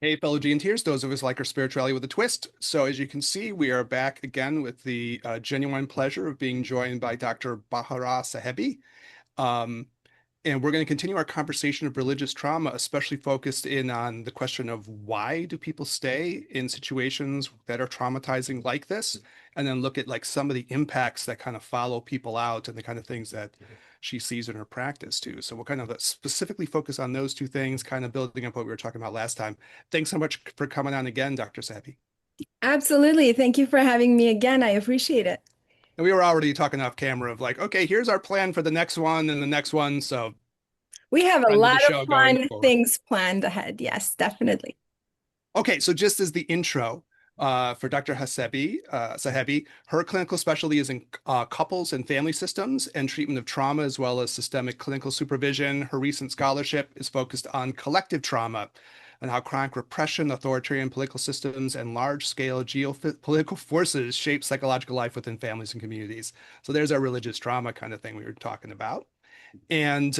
Hey, fellow Geneteers, those of us like our spirituality with a twist. So, as you can see, we are back again with the genuine pleasure of being joined by Dr. Bahara Sahebi. Um, and we're going to continue our conversation of religious trauma, especially focused in on the question of why do people stay in situations that are traumatizing like this, and then look at like some of the impacts that kind of follow people out and the kind of things that she sees in her practice too. So we'll kind of specifically focus on those two things, kind of building up what we were talking about last time. Thanks so much for coming on again, Dr. Sabi. Absolutely. Thank you for having me again. I appreciate it. And we were already talking off camera of like, okay, here's our plan for the next one and the next one. So We have a friend of the lot of show going fun forward. things planned ahead. Yes, definitely. Okay, so just as the intro for Dr. Sahebi, her clinical specialty is in couples and family systems and treatment of trauma, as well as systemic clinical supervision. Her recent scholarship is focused on collective trauma and how chronic repression, authoritarian political systems, and large-scale geopolitical forces shape psychological life within families and communities. So there's our religious trauma kind of thing we were talking about. And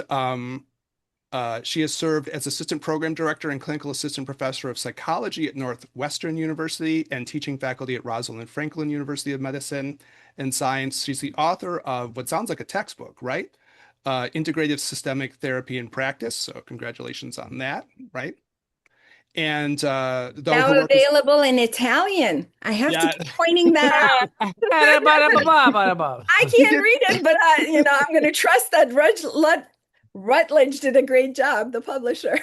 she has served as assistant program director and clinical assistant professor of psychology at Northwestern University and teaching faculty at Rosalind Franklin University of Medicine and Science. She's the author of what sounds like a textbook, right? Integrative Systemic Therapy and Practice. So congratulations on that, right? And though her Now work is, available in Italian. I have to yeah, keep pointing that out. I you can't did. read it, but I'm going to trust that Rutledge did a great job, the publisher.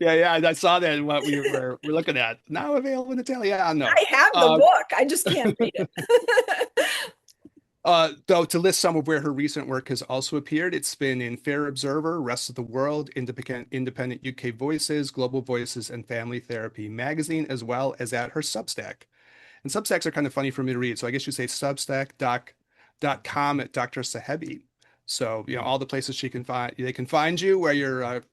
Yeah, yeah, I saw that in what we're looking at. Now available in Italiano. I have the Uh, book. I just can't read it. Though to list some of where her recent work has also appeared, it's been in Fair Observer, Rest of the World, Independent UK Voices, Global Voices, and Family Therapy magazine, as well as at her Substack. And Substacks are kind of funny for me to read, so I guess you say substack.com at Dr. Sahebi. So, all the places they can find you where you're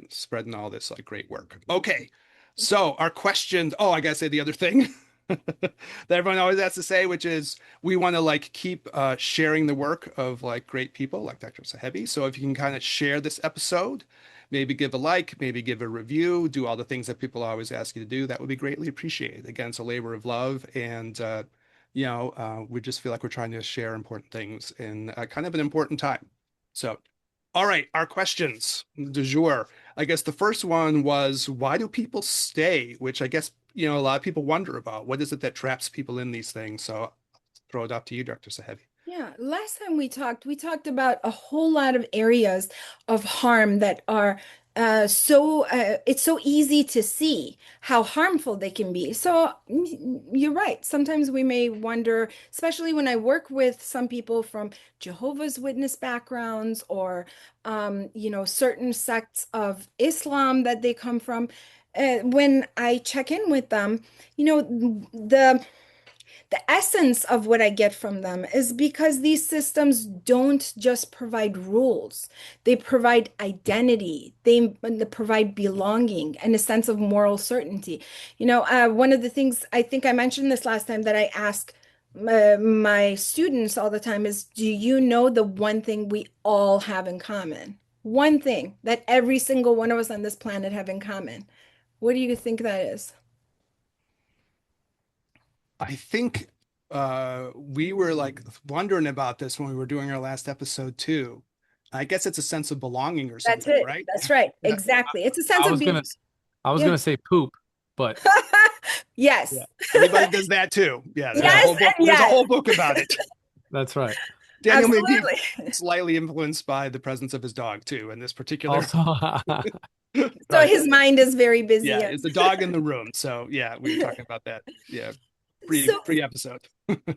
spreading all this like great work. Okay, so our questions. Oh, I gotta say the other thing that everyone always has to say, which is we want to like keep sharing the work of like great people like Dr. Sahebi. So if you can kind of share this episode, maybe give a like, maybe give a review, do all the things that people always ask you to do, that would be greatly appreciated. Again, it's a labor of love, and we just feel like we're trying to share important things in kind of an important time. So, all right, our questions du jour. I guess the first one was, why do people stay? Which I guess, a lot of people wonder about. What is it that traps people in these things? So I'll throw it up to you, Dr. Sahebi. Yeah, last time we talked about a whole lot of areas of harm that are it's so easy to see how harmful they can be. So you're right. Sometimes we may wonder, especially when I work with some people from Jehovah's Witness backgrounds or certain sects of Islam that they come from. When I check in with them, the essence of what I get from them is because these systems don't just provide rules, they provide identity, they provide belonging and a sense of moral certainty. One of the things I think I mentioned this last time that I ask my students all the time is, do you know the one thing we all have in common? One thing that every single one of us on this planet have in common. What do you think that is? I think we were like wondering about this when we were doing our last episode too. I guess it's a sense of belonging or That's something, it. right? That's right. Yeah. Exactly. It's a sense I of was being, gonna I was yeah. gonna say poop, but Yeah. Yes. Everybody does that too. Yeah, there's a yeah, Yes whole book. and There's a yes. whole book about it. that's right. Daniel may be Absolutely. slightly influenced by the presence of his dog too in this particular. Also, So right. his mind is very busy. Yeah, it's the dog in the room. So yeah, we were talking about that. Yeah, So pre episode.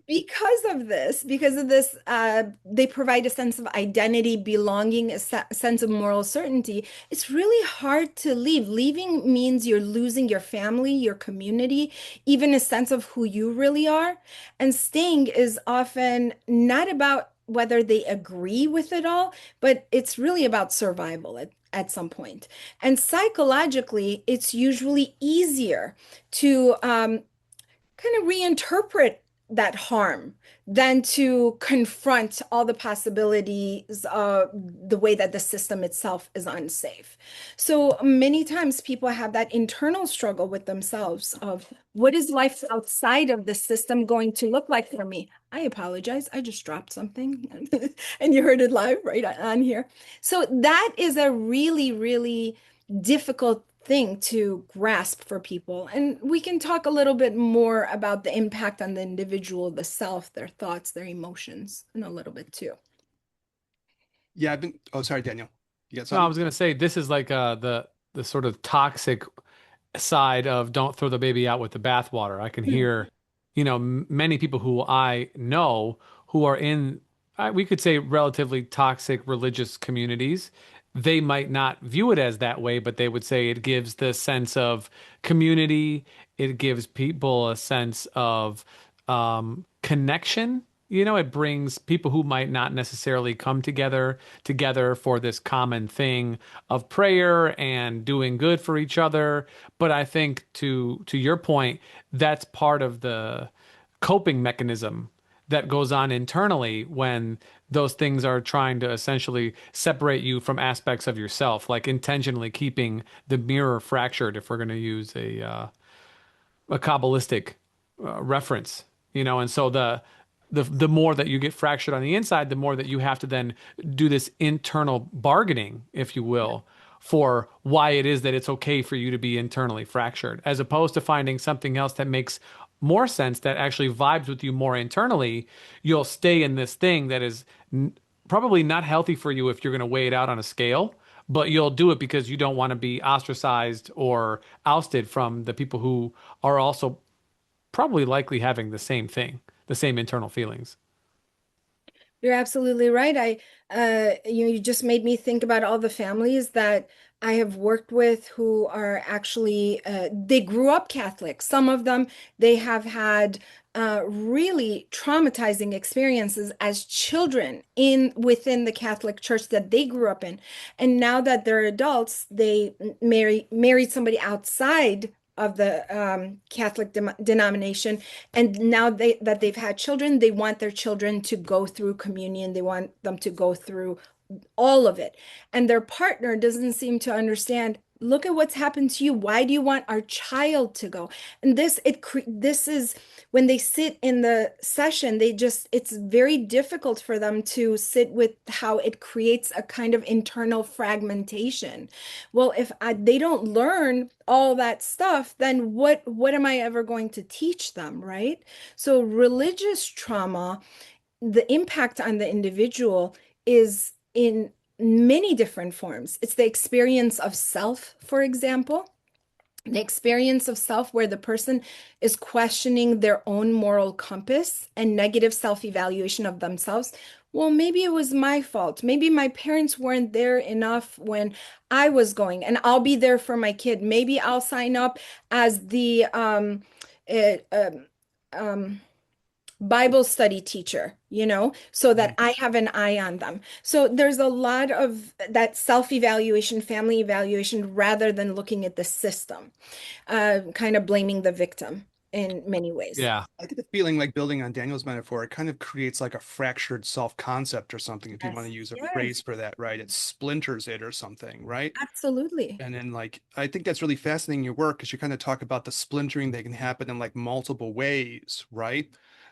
because of this, they provide a sense of identity, belonging, sense of moral certainty. It's really hard to leave. Leaving means you're losing your family, your community, even a sense of who you really are. And staying is often not about whether they agree with it all, but it's really about survival at some point. And psychologically, it's usually easier to kind of reinterpret that harm than to confront all the possibilities of the way that the system itself is unsafe. So many times people have that internal struggle with themselves of what is life outside of the system going to look like for me? I apologize. I just dropped something and you heard it live right on here. So that is a really, really difficult thing to grasp for people. And we can talk a little bit more about the impact on the individual, the self, their thoughts, their emotions, in a little bit too. Yeah, oh, sorry, Daniel. You got No, I something? was gonna say this is like the sort of toxic side of don't throw the baby out with the bathwater. I can hear, many people who I know who are in, we could say, relatively toxic religious communities. They might not view it as that way, but they would say it gives the sense of community. It gives people a sense of connection. It brings people who might not necessarily come together for this common thing of prayer and doing good for each other. But I think to your point, that's part of the coping mechanism that goes on internally when those things are trying to essentially separate you from aspects of yourself, like intentionally keeping the mirror fractured, if we're going to use a Kabbalistic reference, and so the more that you get fractured on the inside, the more that you have to then do this internal bargaining, if you will, for why it is that it's okay for you to be internally fractured, as opposed to finding something else that makes more sense, that actually vibes with you more internally. You'll stay in this thing that is probably not healthy for you if you're going to weigh it out on a scale, but you'll do it because you don't want to be ostracized or ousted from the people who are also probably likely having the same thing, the same internal feelings. You're absolutely right. You just made me think about all the families that I have worked with who are actually, they grew up Catholic. Some of them, they have had really traumatizing experiences as children within the Catholic Church that they grew up in. And now that they're adults, they married somebody outside of the Catholic denomination, and now that they've had children, they want their children to go through communion. They want them to go through all of it. And their partner doesn't seem to understand. Look at what's happened to you. Why do you want our child to go? And this is when they sit in the session, it's very difficult for them to sit with how it creates a kind of internal fragmentation. Well, if they don't learn all that stuff, then what am I ever going to teach them, right? So religious trauma, the impact on the individual is in many different forms. It's the experience of self, for example, the experience of self where the person is questioning their own moral compass and negative self-evaluation of themselves. Well, maybe it was my fault. Maybe my parents weren't there enough when I was going, and I'll be there for my kid. Maybe I'll sign up as the eh, Bible study teacher, so that I have an eye on them. So there's a lot of that self-evaluation, family evaluation, rather than looking at the system, kind of blaming the victim in many ways. Yeah. I get the feeling, like, building on Daniel's metaphor, it kind of creates like a fractured self-concept or something, if you want Yes, to use a yes, phrase for that, right? It splinters it or something, right? absolutely. And then, like, I think that's really fascinating in your work, because you kind of talk about the splintering that can happen in like multiple ways, right?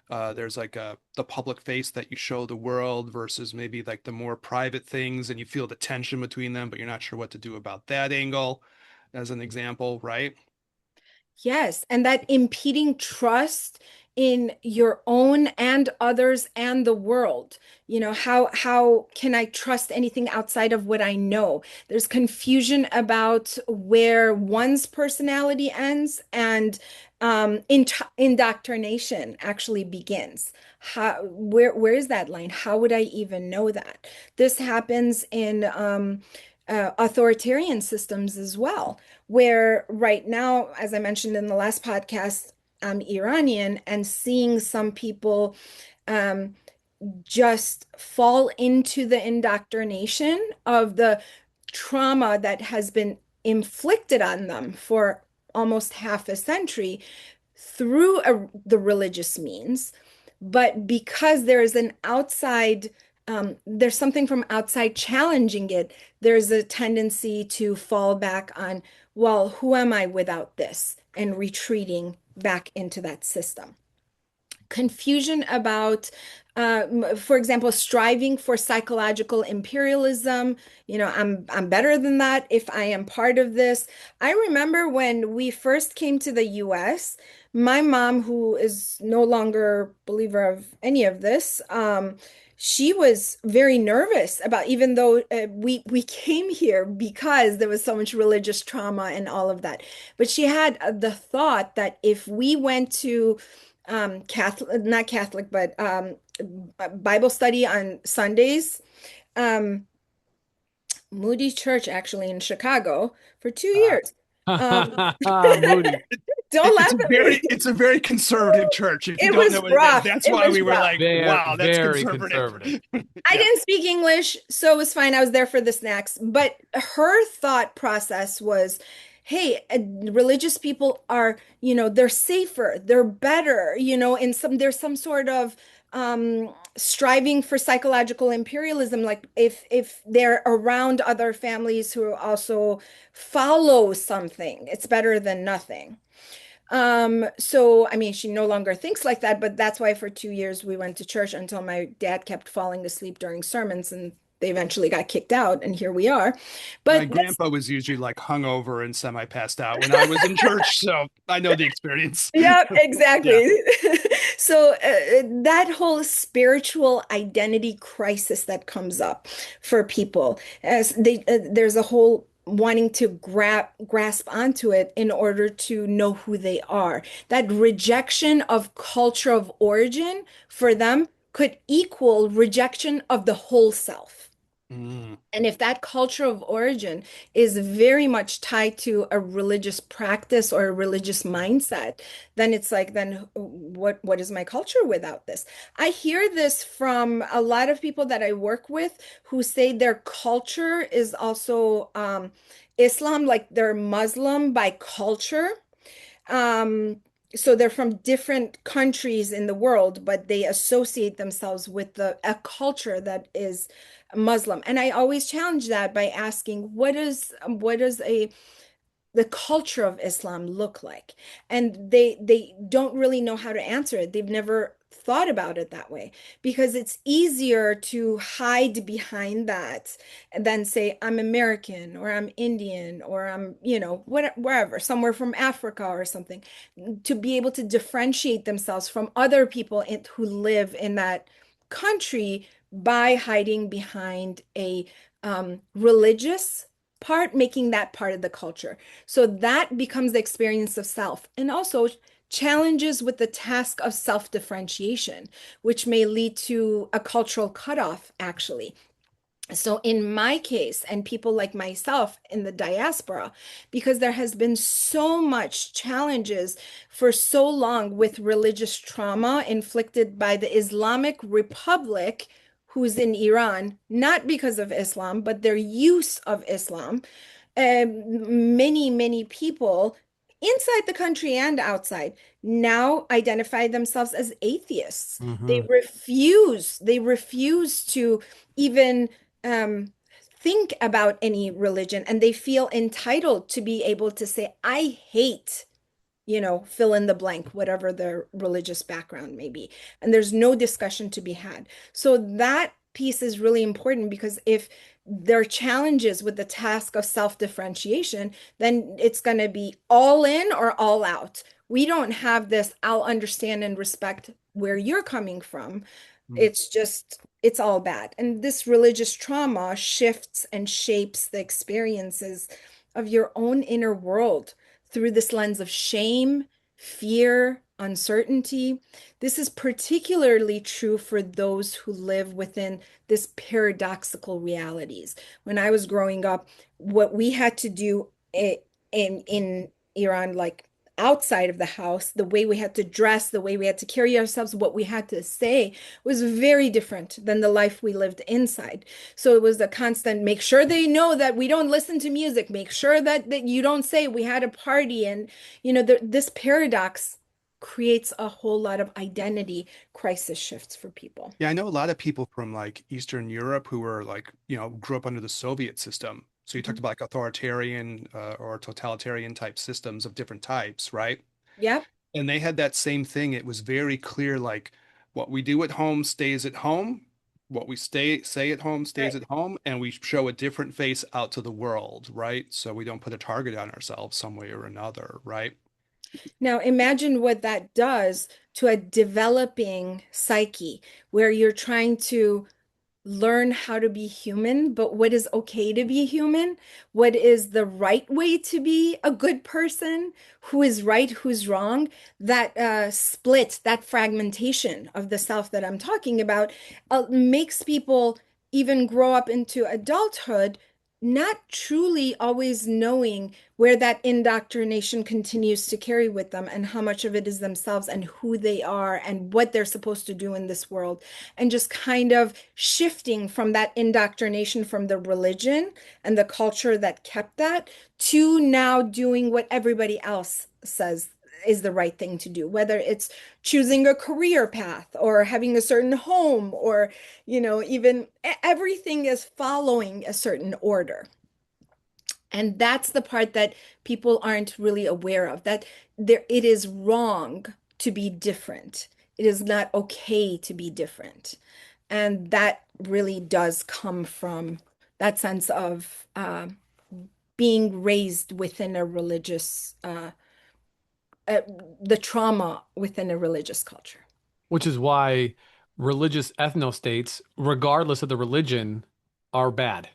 There's like the public face that you show the world versus maybe like the more private things, and you feel the tension between them, but you're not sure what to do about that angle, as an example, right? Yes, and that impeding trust in your own and others and the world. How can I trust anything outside of what I know? There's confusion about where one's personality ends and indoctrination actually begins. Where is that line? How would I even know that? This happens in authoritarian systems as well, where right now, as I mentioned in the last podcast, I'm Iranian, and seeing some people um, just fall into the indoctrination of the trauma that has been inflicted on them for almost half a century through the religious means, but because there is an outside, there's something from outside challenging it, there's a tendency to fall back on, well, who am I without this? And retreating back into that system. Confusion about, for example, striving for psychological imperialism. I'm better than that if I am part of this. I remember when we first came to the US, my mom, who is no longer a believer of any of this, she was very nervous about, even though we came here because there was so much religious trauma and all of that. But she had the thought that if we went to Catholic, not Catholic, but Bible study on Sundays, um, Moody Church actually in Chicago for 2 years. Moody. Don't laugh at me. It's a very conservative church. If you It don't was know what it rough. is, that's It why was we were rough. like, They are wow, that's very conservative. I didn't speak English, so it was fine. I was there for the snacks. But her thought process was, hey, religious people are, they're safer, they're better, there's some sort of striving for psychological imperialism, like if they're around other families who also follow something, it's better than nothing. So I mean, she no longer thinks like that, but that's why for 2 years we went to church until my dad kept falling asleep during sermons and they eventually got kicked out, and here we are. My But grandpa was usually like hungover and semi-passed out when I was in church, so I know the experience. yeah, exactly. So that whole spiritual identity crisis that comes up for people, as there's a whole wanting to grasp onto it in order to know who they are. That rejection of culture of origin for them could equal rejection of the whole self. Mm. And if that culture of origin is very much tied to a religious practice or a religious mindset, then it's like, then what is my culture without this? I hear this from a lot of people that I work with who say their culture is also Islam, like they're Muslim by culture. So they're from different countries in the world, but they associate themselves with a culture that is Muslim. And I always challenge that by asking, what does the culture of Islam look like? And they don't really know how to answer it. They've never thought about it that way because it's easier to hide behind that and then say I'm American or I'm Indian or I'm, wherever, somewhere from Africa or something, to be able to differentiate themselves from other people who live in that country by hiding behind a religious part, making that part of the culture. So that becomes the experience of self. And also challenges with the task of self-differentiation, which may lead to a cultural cutoff, actually. So in my case, and people like myself in the diaspora, because there has been so much challenges for so long with religious trauma inflicted by the Islamic Republic, who's in Iran, not because of Islam, but their use of Islam. Many people inside the country and outside now identify themselves as atheists. Mhm. They refuse to even think about any religion, and they feel entitled to be able to say, I hate, fill in the blank, whatever their religious background may be. And there's no discussion to be had. So that piece is really important because if there are challenges with the task of self-differentiation, then it's going to be all in or all out. We don't have this, I'll understand and respect where you're coming from. It's just, it's all bad. And this religious trauma shifts and shapes the experiences of your own inner world through this lens of shame, fear, uncertainty. This is particularly true for those who live within this paradoxical realities. When I was growing up, what we had to do in Iran, like outside of the house, the way we had to dress, the way we had to carry ourselves, what we had to say was very different than the life we lived inside. So it was a constant make sure they know that we don't listen to music, make sure that you don't say we had a party. And, this paradox creates a whole lot of identity crisis shifts for people. Yeah, I know a lot of people from like Eastern Europe who were like, grew up under the Soviet system. So you talked Mhm. about like authoritarian or totalitarian type systems of different types, right? Yep. And they had that same thing. It was very clear, like what we do at home stays at home, what we say at home stays Right. at home, and we show a different face out to the world, right? So we don't put a target on ourselves some way or another, right? Now, imagine what that does to a developing psyche where you're trying to learn how to be human, but what is okay to be human? What is the right way to be a good person? Who is right? Who's wrong? That split, that fragmentation of the self that I'm talking about, makes people even grow up into adulthood not truly always knowing where that indoctrination continues to carry with them and how much of it is themselves and who they are and what they're supposed to do in this world, and just kind of shifting from that indoctrination from the religion and the culture that kept that to now doing what everybody else says is the right thing to do, whether it's choosing a career path or having a certain home or, even everything is following a certain order. And that's the part that people aren't really aware of, that it is wrong to be different. It is not okay to be different. And that really does come from that sense of being raised within a religious, uh, the trauma within a religious culture. Which is why religious ethnostates, regardless of the religion, are bad.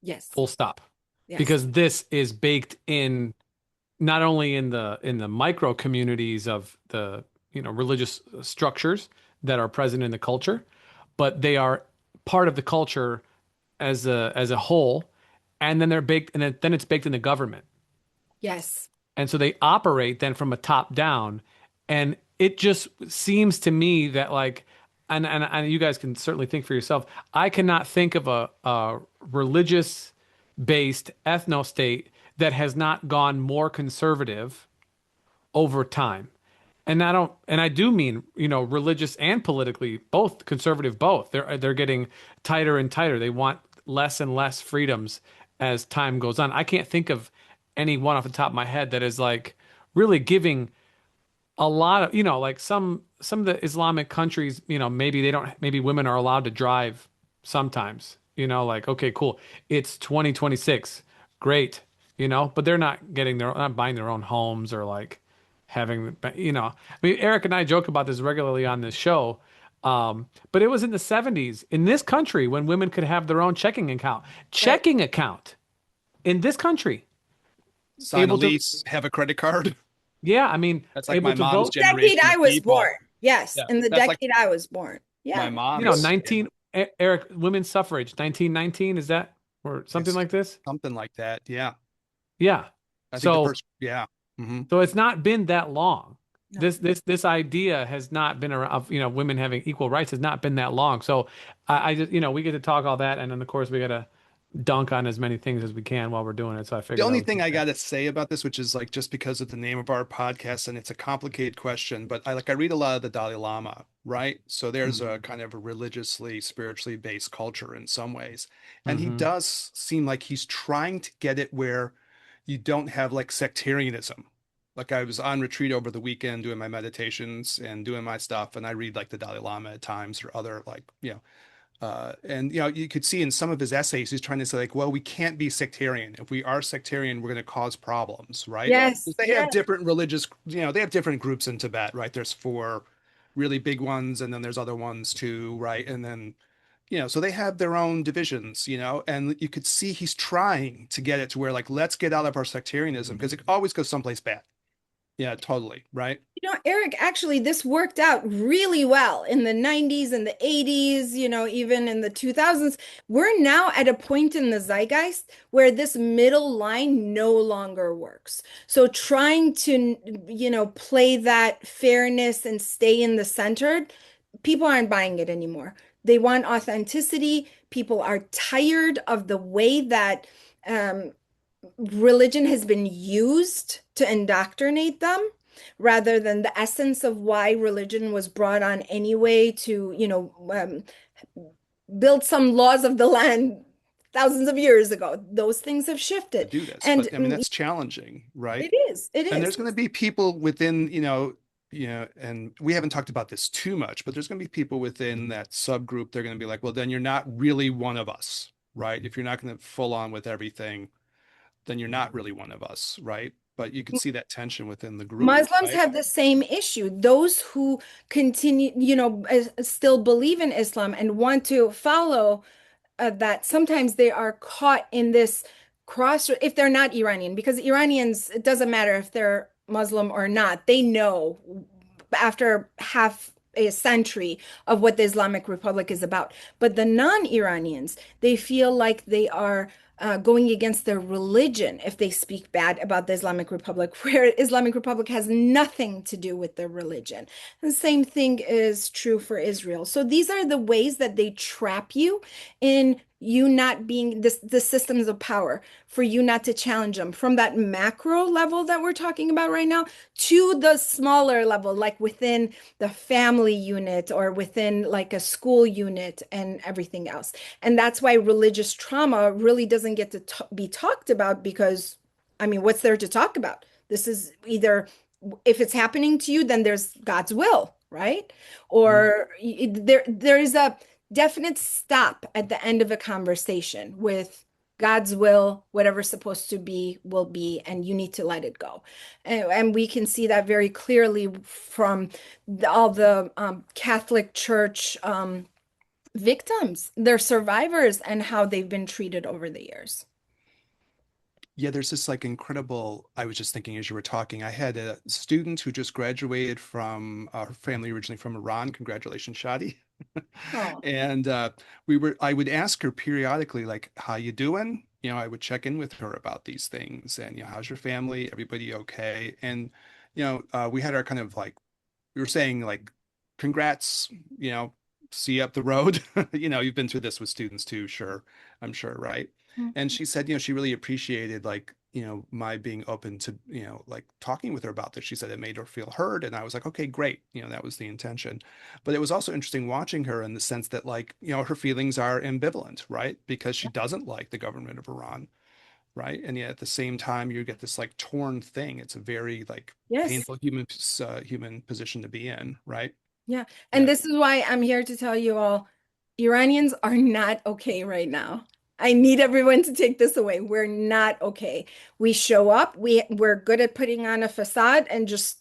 Yes, Full stop. yes, Because this is baked in not only in the micro communities of the religious structures that are present in the culture, but they are part of the culture as a whole, and then they're baked, and then it's baked in the government. yes. And so they operate then from a top down. And it just seems to me that like, and you guys can certainly think for yourself, I cannot think of a religious based ethno state that has not gone more conservative over time. And I do mean, religious and politically, both conservative, both. They're getting tighter and tighter. They want less and less freedoms as time goes on. I can't think of any one off the top of my head that is like really giving a lot of, like some of the Islamic countries, maybe they don't, maybe women are allowed to drive sometimes, like, okay, cool. It's 2026. Great, but they're not buying their own homes or like having, I mean, Eric and I joke about this regularly on this show. But it was in the 70s in this country when women could have their own Right. checking account in this country, Sign a able to, lease, have a credit card. yeah, I mean, That's like able my to mom's vote. Decade generation I of was people. born. Yes, Yeah, in the that's like decade I was born. my Yeah. mom's. 19, Eric, women's suffrage, 1919, is that, or something It's like this? something like that. Yeah. Yeah. I think the So, first, yeah. Hmm. so it's not been that long. No. This idea has not been around of, women having equal rights has not been that long. So I just, we get to talk all that. And then of course we got to dunk on as many things as we can while we're doing it. So I The figured I only would thing keep I that. got to say about this, which is like just because of the name of our podcast and it's a complicated question, but I read a lot of the Dalai Lama, right? So there's a Hmm. kind of a religiously, spiritually based culture in some ways. And he Hmm. does seem like he's trying to get it where you don't have like sectarianism. Like I was on retreat over the weekend doing my meditations and doing my stuff, and I read like the Dalai Lama at times or other like, and you could see in some of his essays, he's trying to say like, well, we can't be sectarian. If we are sectarian, we're going to cause problems, right? Yes, Because they have yes. different religious, they have different groups in Tibet, right? There's four really big ones, and then there's other ones too, right? And then, so they have their own divisions, and you could see he's trying to get it to where like, let's get out of our sectarianism because it always goes someplace bad. Yeah, totally, right? Eric, actually, this worked out really well in the 90s and the 80s, even in the 2000s. We're now at a point in the zeitgeist where this middle line no longer works. So trying to, play that fairness and stay in the center, people aren't buying it anymore. They want authenticity. People are tired of the way that religion has been used to indoctrinate them. rather than the essence of why religion was brought on anyway to, build some laws of the land thousands of years ago. Those things have To shifted. do this. And But I mean, that's challenging, right? it And is. there's going to be people within, and we haven't talked about this too much, but there's going to be people within that subgroup. They're going to be like, well, then you're not really one of us, right? If you're not going to full on with everything, then you're not really one of us, right? But you could see that tension within the group, Muslims right? have the same issue. Those who continue, still believe in Islam and want to follow that, sometimes they are caught in this cross, if they're not Iranian, because Iranians, it doesn't matter if they're Muslim or not, they know after half a century of what the Islamic Republic is about. But the non-Iranians, they feel like they are going against their religion if they speak bad about the Islamic Republic, where Islamic Republic has nothing to do with their religion. The same thing is true for Israel. So these are the ways that they trap you in you not being the systems of power, for you not to challenge them from that macro level that we're talking about right now to the smaller level, like within the family unit or within like a school unit and everything else. And that's why religious trauma really doesn't get to be talked about, because, I mean, what's there to talk about? This is either, if it's happening to you, then there's God's will, right? Or there is a definite stop at the end of a conversation with God's will, whatever's supposed to be will be, and you need to let it go. And we can see that very clearly from all the Catholic Church victims, they're survivors, and how they've been treated over the years. Yeah, there's this like incredible. I was just thinking as you were talking, I had a student who just graduated from her family originally from Iran. Congratulations, Shadi. Oh, And I would ask her periodically, like, how you doing? I would check in with her about these things and, how's your family? Everybody okay? And, we had our kind of like, we were saying like, congrats, see you up the road. You've been through this with students too, sure. I'm sure, right? And she said, she really appreciated like, my being open to, like talking with her about this. She said it made her feel heard. And I was like, okay, great. That was the intention. But it was also interesting watching her in the sense that like, her feelings are ambivalent, right? Because she doesn't like the government of Iran, right? And yet at the same time, you get this like torn thing. It's a very like yes. painful human position to be in, right? Yeah. And Yeah. this is why I'm here to tell you all, Iranians are not okay right now. I need everyone to take this away. We're not okay. We show up, we're good at putting on a facade and just,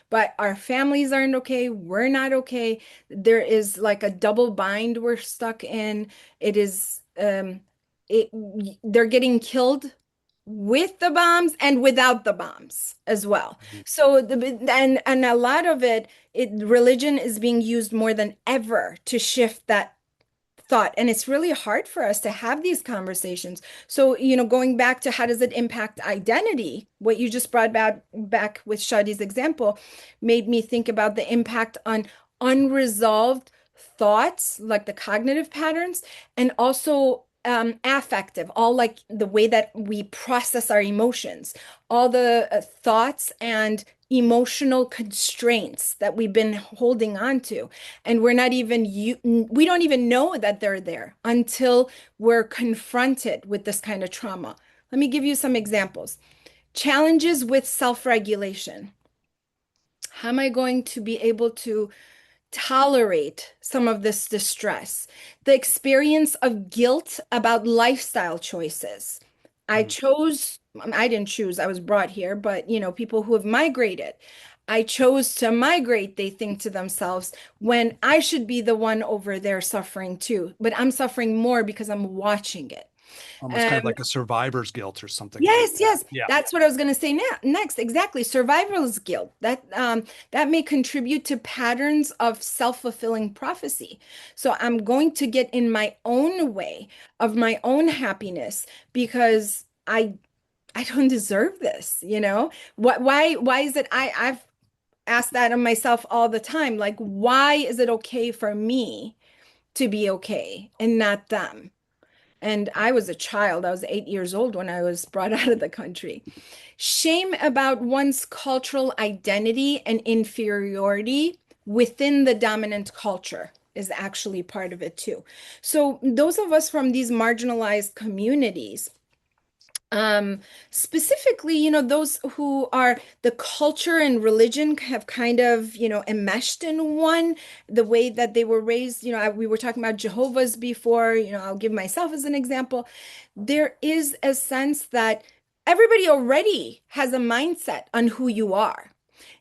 but our families aren't okay. We're not okay. There is like a double bind we're stuck in. It is it they're getting killed with the bombs and without the bombs as well. Mhm. So and a lot of it religion is being used more than ever to shift that thought. And it's really hard for us to have these conversations. So, going back to how does it impact identity, what you just brought back with Shadi's example made me think about the impact on unresolved thoughts, like the cognitive patterns, and also affective, all like the way that we process our emotions, all the thoughts and emotional constraints that we've been holding on to. And we don't even know that they're there until we're confronted with this kind of trauma. Let me give you some examples. Challenges with self-regulation. How am I going to be able to tolerate some of this distress? The experience of guilt about lifestyle choices. Mhm. I didn't choose, I was brought here, but people who have migrated. I chose to migrate, they think to themselves, when I should be the one over there suffering too, but I'm suffering more because I'm watching it. Almost kind of like a survivor's guilt or something like Yes, that. yes, Yeah. that's what I was going to say next. Exactly, survival's guilt. That may contribute to patterns of self-fulfilling prophecy. So I'm going to get in my own way of my own happiness because I don't deserve this. Why is it I've asked that of myself all the time. Like, why is it okay for me to be okay and not them? And I was a child. I was 8 years old when I was brought out of the country. Shame about one's cultural identity and inferiority within the dominant culture is actually part of it too. So those of us from these marginalized communities, specifically, those who are the culture and religion have kind of, enmeshed in one, the way that they were raised. We were talking about Jehovah's before, I'll give myself as an example. There is a sense that everybody already has a mindset on who you are.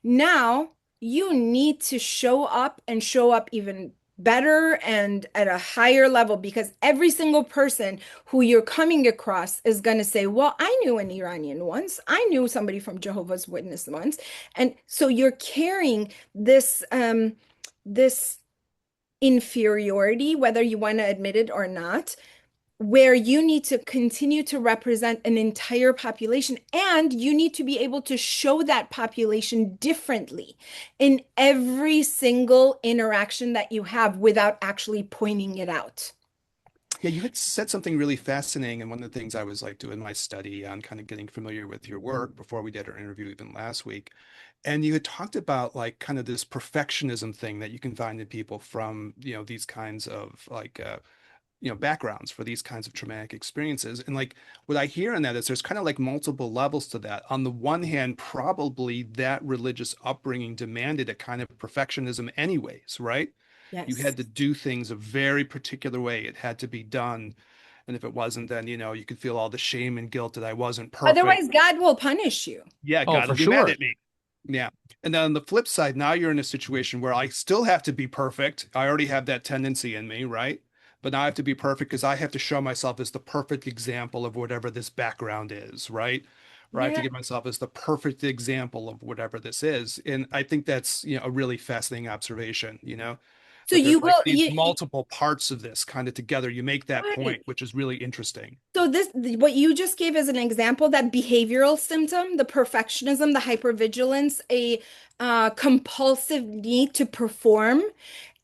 Now you need to show up and show up even better and at a higher level, because every single person who you're coming across is going to say, well, I knew an Iranian once. I knew somebody from Jehovah's Witness once. And so you're carrying this inferiority, whether you want to admit it or not, where you need to continue to represent an entire population, and you need to be able to show that population differently in every single interaction that you have without actually pointing it out. Yeah, you had said something really fascinating, and one of the things I was like doing my study on, kind of getting familiar with your work before we did our interview even last week. And you had talked about like kind of this perfectionism thing that you can find in people from, these kinds of like backgrounds for these kinds of traumatic experiences. And like what I hear in that is there's kind of like multiple levels to that. On the one hand, probably that religious upbringing demanded a kind of perfectionism anyways, right? You had Yes. to do things a very particular way. It had to be done. And if it wasn't, then, you could feel all the shame and guilt that I wasn't perfect. Otherwise, God will punish you. Yeah, Oh, God for will be mad sure. at me. Yeah. And then on the flip side, now you're in a situation where I still have to be perfect. I already have that tendency in me, right? But now I have to be perfect because I have to show myself as the perfect example of whatever this background is, right? Or I have to Yeah. give myself as the perfect example of whatever this is. And I think that's, a really fascinating observation, So that there's you like will, these multiple parts of this kind of together. You make that right. point, which is really interesting. So what you just gave as an example, that behavioral symptom, the perfectionism, the hypervigilance, a compulsive need to perform,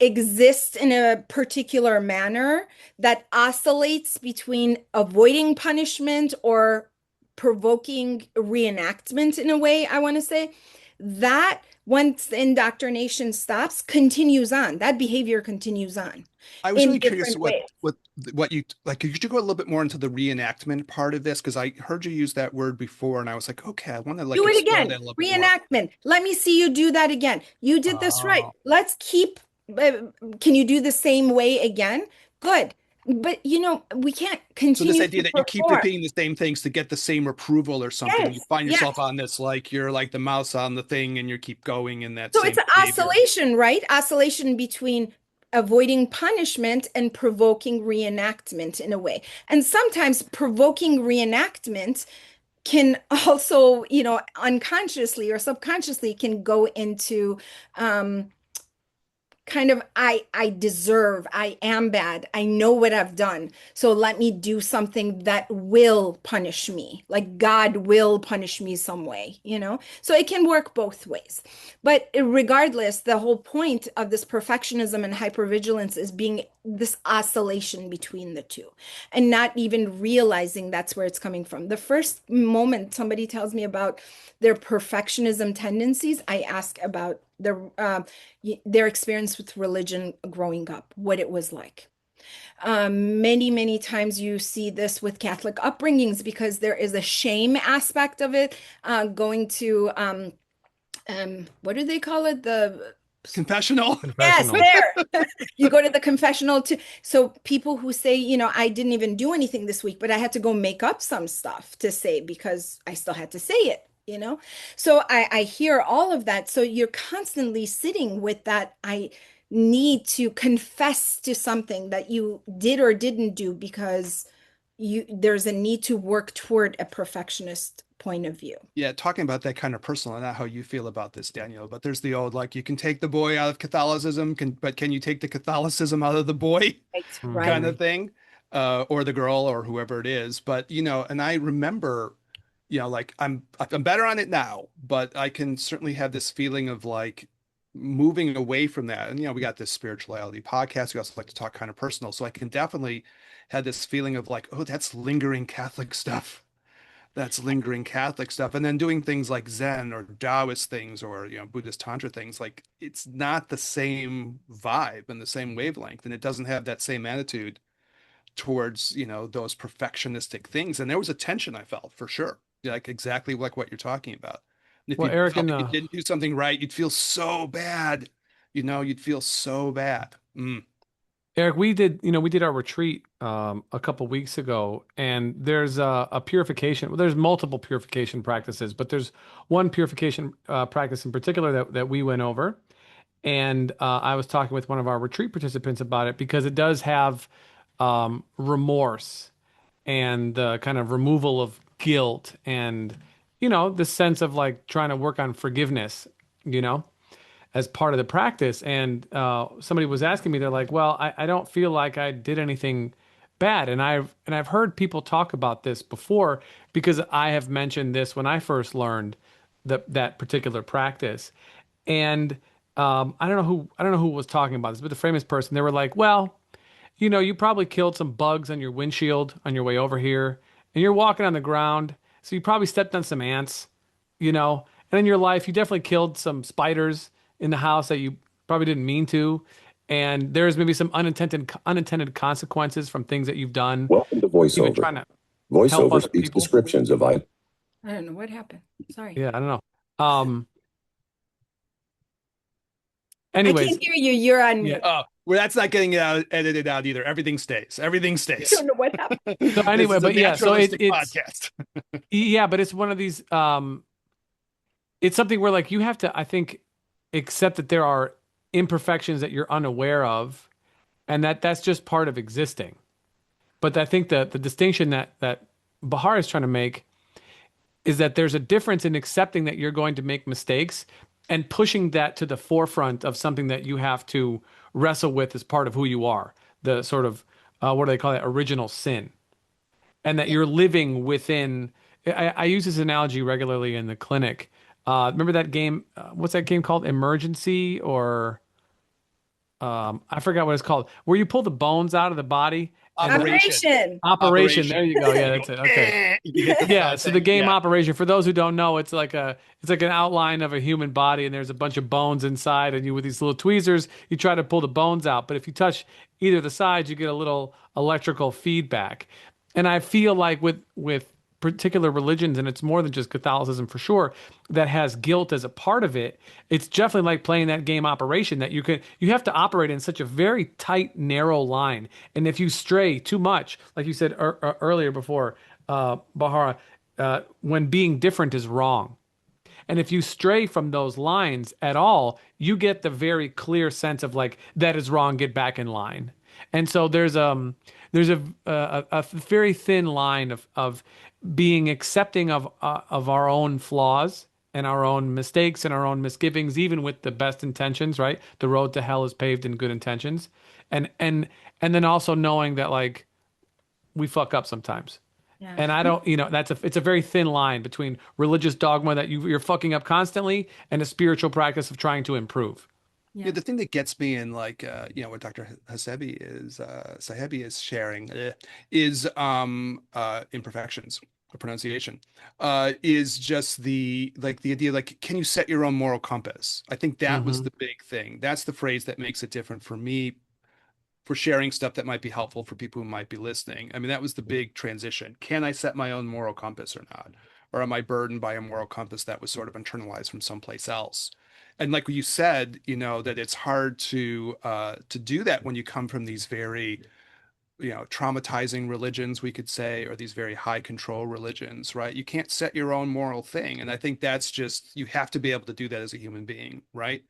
exists in a particular manner that oscillates between avoiding punishment or provoking reenactment in a way, I want to say. That once the indoctrination stops, continues on. That behavior continues on I was in really curious different what ways. what what you like. Could you go a little bit more into the reenactment part of this? Because I heard you use that word before, and I was like, okay, I want to like Do it explore again. that a little bit more. Reenactment. Let me see you do that again. You did this right. Oh. Let's keep. Can you do the same way again? Good. But we can't So this continue idea to that you keep perform. repeating the same things to get the same approval or something, and you Yes, find yes. yourself on this like you're like the mouse on the thing, and you keep going in that So same it's an behavior. oscillation, right? Oscillation between avoiding punishment and provoking reenactment in a way. And sometimes provoking reenactment can also, unconsciously or subconsciously can go into kind of I deserve, I am bad, I know what I've done, so let me do something that will punish me, like God will punish me some way. So it can work both ways. But regardless, the whole point of this perfectionism and hypervigilance is being this oscillation between the two and not even realizing that's where it's coming from. The first moment somebody tells me about their perfectionism tendencies, I ask about their experience with religion growing up, what it was like. Many, many times you see this with Catholic upbringings because there is a shame aspect of it. Going to what do they call it? The Confessional. Yes, Confessional. there. You go to the confessional too. So people who say, I didn't even do anything this week, but I had to go make up some stuff to say because I still had to say it. So I hear all of that. So you're constantly sitting with that. I need to confess to something that you did or didn't do because there's a need to work toward a perfectionist point of view. Yeah, talking about that kind of personal, not how you feel about this, Daniel, but there's the old like you can take the boy out of Catholicism, but can you take the Catholicism out of the boy Right, kind right. of thing, or the girl or whoever it is. But and I remember, like I'm better on it now, but I can certainly have this feeling of like moving away from that. And we got this spirituality podcast. We also like to talk kind of personal, so I can definitely had this feeling of like, oh, that's lingering Catholic stuff. That's lingering Catholic stuff. And then doing things like Zen or Taoist things or, Buddhist Tantra things, like it's not the same vibe and the same wavelength. And it doesn't have that same attitude towards, those perfectionistic things. And there was a tension I felt for sure, like exactly like what you're talking about. And if Well, you Eric, felt in like you the didn't do something right, you'd feel so bad. You'd feel so bad. Mm. Eric, we did our retreat a couple weeks ago, and there's a purification. Well, there's multiple purification practices, but there's one purification practice in particular that we went over, and I was talking with one of our retreat participants about it because it does have remorse and the kind of removal of guilt and the sense of like trying to work on forgiveness, you know as part of the practice. And somebody was asking me, they're like, well, I don't feel like I did anything bad. And I've heard people talk about this before because I have mentioned this when I first learned that particular practice. And I don't know who was talking about this, but the famous person, they were like, well, you probably killed some bugs on your windshield on your way over here, and you're walking on the ground, so you probably stepped on some ants, and in your life, you definitely killed some spiders in the house that you probably didn't mean to, and there's maybe some unintended consequences from things that you've done, Welcome to even VoiceOver. trying to help VoiceOver other speaks people. descriptions of items. I don't know what happened. Sorry. Yeah, I don't know. I Anyways, can't hear you. You're on yeah. mute. Oh, well, that's not getting edited out either. Everything stays. Everything I stays. don't know what happened. So anyway, This is a but yeah, so naturalistic it's podcast. yeah, but it's one of these. It's something where like you have to, I think, accept that there are imperfections that you're unaware of, and that's just part of existing. But I think that the distinction that Bahar is trying to make is that there's a difference in accepting that you're going to make mistakes and pushing that to the forefront of something that you have to wrestle with as part of who you are. The sort of what do they call it? Original sin, and that you're living within. I use this analogy regularly in the clinic. Remember that game? What's that game called? Emergency or I forgot what it's called. Where you pull the bones out of the body. And Operation. Operation. There you go. Yeah, that's it. Okay. You hit the Yeah, so the button. game Yeah. Operation, for those who don't know, it's like an outline of a human body, and there's a bunch of bones inside, and you with these little tweezers, you try to pull the bones out. But if you touch either of the sides, you get a little electrical feedback. And I feel like with particular religions, and it's more than just Catholicism for sure, that has guilt as a part of it. It's definitely like playing that game Operation that you have to operate in such a very tight, narrow line. And if you stray too much, like you said earlier before, Bahara, when being different is wrong. And if you stray from those lines at all, you get the very clear sense of like that is wrong, get back in line. And so there's a very thin line of being accepting of our own flaws and our own mistakes and our own misgivings, even with the best intentions, right? The road to hell is paved in good intentions. And then also knowing that like we fuck up sometimes. Yeah. And I don't, it's a very thin line between religious dogma that you're fucking up constantly and a spiritual practice of trying to improve. Yeah, the thing that gets me in like what Dr. Sahebi is sharing is imperfections of pronunciation is just the idea like can you set your own moral compass? I think that was Mhm. the big thing. That's the phrase that makes it different for me for sharing stuff that might be helpful for people who might be listening. I mean, that was the big transition. Can I set my own moral compass or not? Or am I burdened by a moral compass that was sort of internalized from someplace else? And like you said, that it's hard to do that when you come from these very, traumatizing religions, we could say, or these very high control religions, right? You can't set your own moral thing. And I think that's just, you have to be able to do that as a human being, right?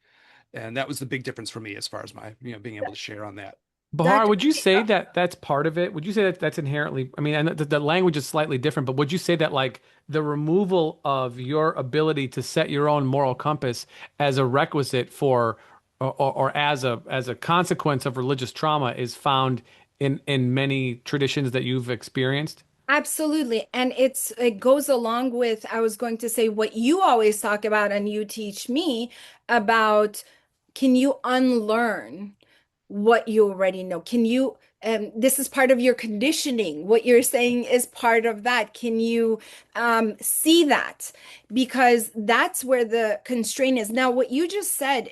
And that was the big difference for me as far as my, being able to share on that. Bahar, Dr. would you say that that's part of it? Would you say that that's inherently, I mean, and the language is slightly different, but would you say that like the removal of your ability to set your own moral compass as a requisite for, or as a consequence of religious trauma is found in many traditions that you've experienced? Absolutely. And it goes along with, I was going to say what you always talk about and you teach me about, can you unlearn what you already know? Can you this is part of your conditioning. What you're saying is part of that. Can you see that? Because that's where the constraint is. Now, what you just said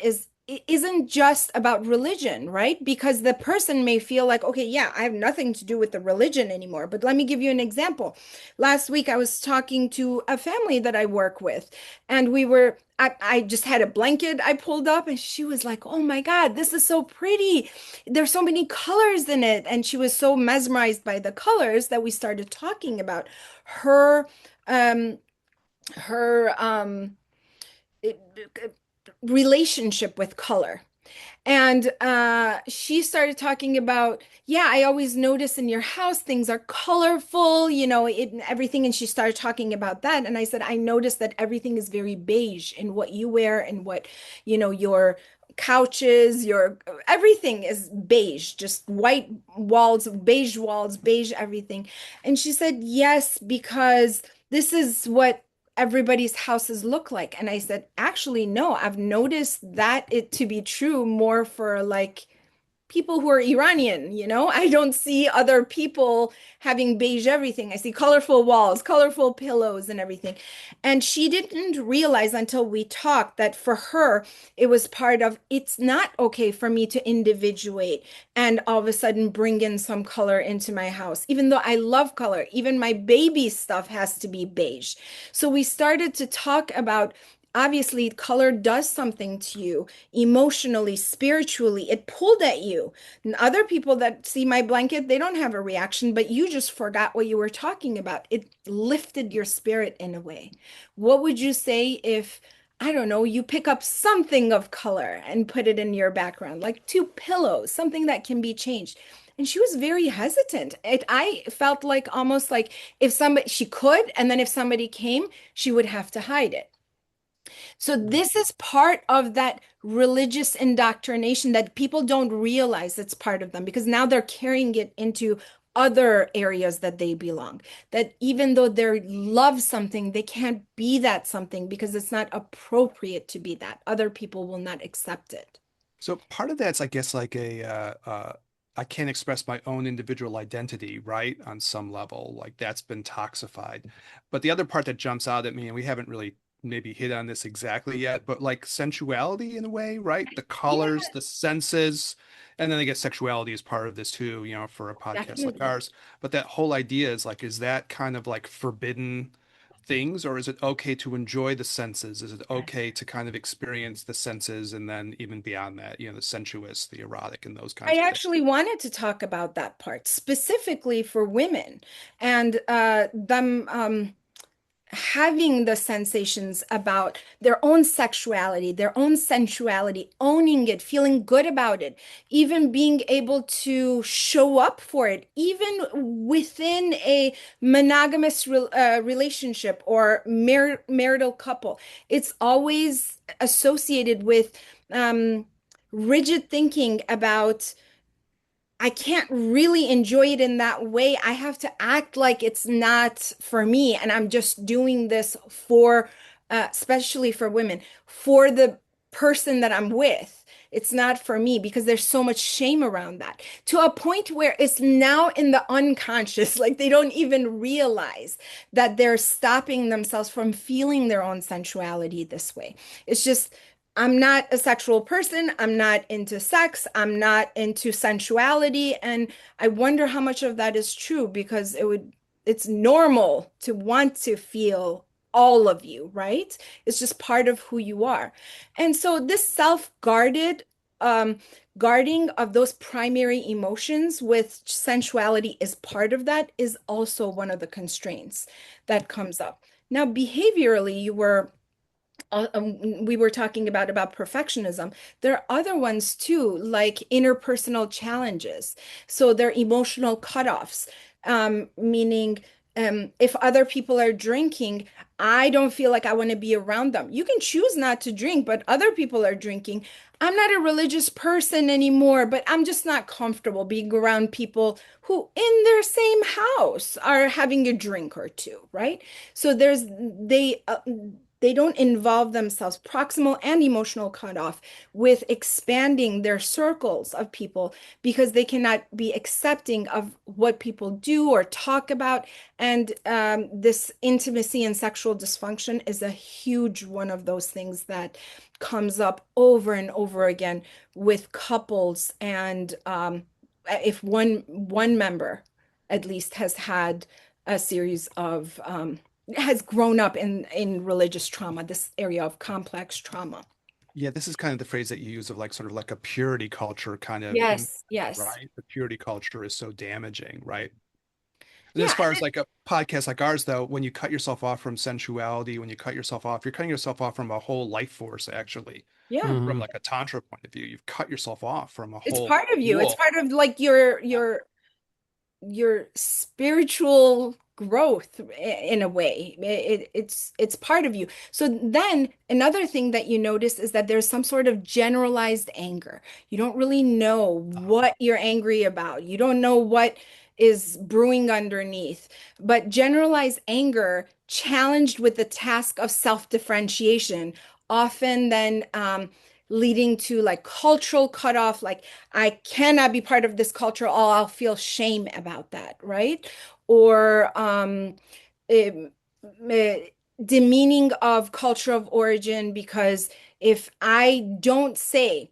isn't just about religion, right? Because the person may feel like, okay, yeah, I have nothing to do with the religion anymore. But let me give you an example. Last week, I was talking to a family that I work with, and I just had a blanket I pulled up, and she was like, oh my God, this is so pretty. There's so many colors in it. And she was so mesmerized by the colors that we started talking about her, um, her it- relationship with color. And she started talking about, yeah, I always notice in your house things are colorful, everything. And she started talking about that. And I said, I noticed that everything is very beige in what you wear and what, your couches, your everything is beige, just white walls, beige everything. And she said, yes, because this is what everybody's houses look like. And I said, actually, no, I've noticed that it to be true more for like people who are Iranian, I don't see other people having beige everything. I see colorful walls, colorful pillows, and everything. And she didn't realize until we talked that for her, it was part of it's not okay for me to individuate and all of a sudden bring in some color into my house. Even though I love color, even my baby stuff has to be beige. So we started to talk about obviously color does something to you emotionally, spiritually. It pulled at you. And other people that see my blanket, they don't have a reaction, but you just forgot what you were talking about. It lifted your spirit in a way. What would you say if, I don't know, you pick up something of color and put it in your background, like two pillows, something that can be changed? And she was very hesitant. I felt like almost like if somebody, she could, and then if somebody came, she would have to hide it. So this is part of that religious indoctrination that people don't realize it's part of them because now they're carrying it into other areas that they belong. That even though they love something, they can't be that something because it's not appropriate to be that. Other people will not accept it. So part of that's, I guess, like I can't express my own individual identity, right? On some level, like that's been toxified. But the other part that jumps out at me, and we haven't really maybe hit on this exactly yet, but like sensuality in a way, right? The Yeah, colors, the senses, and then I guess sexuality is part of this too, for a podcast like definitely. ours. But that whole idea is like, is that kind of like forbidden things, or is it okay to enjoy the senses? Is it okay to kind of experience the senses and then even beyond that, the sensuous, the erotic, and those I kinds of things? actually wanted to talk about that part specifically for women and them having the sensations about their own sexuality, their own sensuality, owning it, feeling good about it, even being able to show up for it, even within a monogamous relationship or marital couple. It's always associated with um, rigid thinking about I can't really enjoy it in that way. I have to act like it's not for me. And I'm just doing this for, especially for women, for the person that I'm with. It's not for me because there's so much shame around that to a point where it's now in the unconscious. Like they don't even realize that they're stopping themselves from feeling their own sensuality this way. It's just, I'm not a sexual person. I'm not into sex. I'm not into sensuality. And I wonder how much of that is true because it's normal to want to feel all of you, right? It's just part of who you are. And so this self-guarded um, guarding of those primary emotions with sensuality is part of that, is also one of the constraints that comes up. Now, behaviorally, we were talking about perfectionism. There are other ones too, like interpersonal challenges. So they're emotional cutoffs, meaning if other people are drinking, I don't feel like I want to be around them. You can choose not to drink, but other people are drinking. I'm not a religious person anymore, but I'm just not comfortable being around people who in their same house are having a drink or two, right? So they don't involve themselves, proximal and emotional cutoff, with expanding their circles of people because they cannot be accepting of what people do or talk about. And this intimacy and sexual dysfunction is a huge one of those things that comes up over and over again with couples. And if one member at least has had a series of has grown up in religious trauma, this area of complex trauma. Yeah, this is kind of the phrase that you use of like sort of like a purity culture kind of Yes, yes. right? The purity culture is so damaging, right? And as Yeah, far as like a podcast like ours, though, when you cut yourself off from sensuality, when you cut yourself off, you're cutting yourself off from a whole life force, actually. yeah. From Mhm. like a tantra point of view, you've cut yourself off from a It's whole part of you. It's school. part of like your spiritual growth in a way. It's part of you. So then another thing that you notice is that there's some sort of generalized anger. You don't really know what you're angry about. You don't know what is brewing underneath. But generalized anger challenged with the task of self-differentiation, often then leading to like cultural cutoff, like I cannot be part of this culture, or I'll feel shame about that, right? Or eh, eh, demeaning of culture of origin, because if I don't say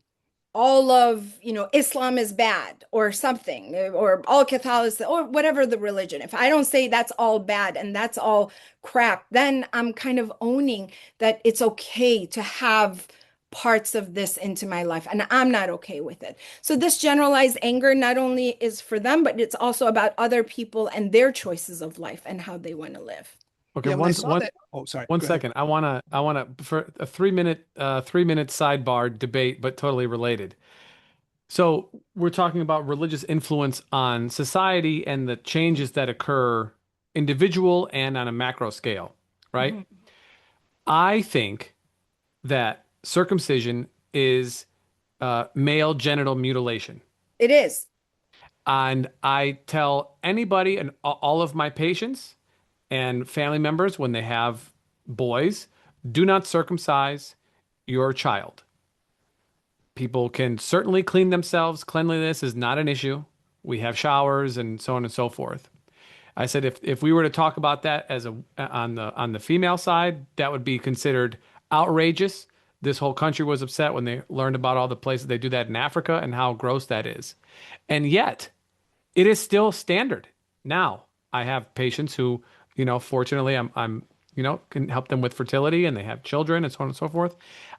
all of, Islam is bad or something, or all Catholicism or whatever the religion, if I don't say that's all bad and that's all crap, then I'm kind of owning that it's okay to have parts of this into my life and I'm not okay with it. So this generalized anger not only is for them, but it's also about other people and their choices of life and how they want to live. Okay, Yeah, when I one saw one that, oh, sorry, one go ahead. second. I wanna for a 3-minute sidebar debate, but totally related. So we're talking about religious influence on society and the changes that occur individual and on a macro scale, right? Mhm. I think that circumcision is male genital mutilation. It is. And I tell anybody and all of my patients and family members when they have boys, do not circumcise your child. People can certainly clean themselves. Cleanliness is not an issue. We have showers and so on and so forth. I said if we were to talk about that as a on the female side, that would be considered outrageous. This whole country was upset when they learned about all the places they do that in Africa and how gross that is. And yet, it is still standard. Now, I have patients who, fortunately can help them with fertility and they have children and so on and so forth.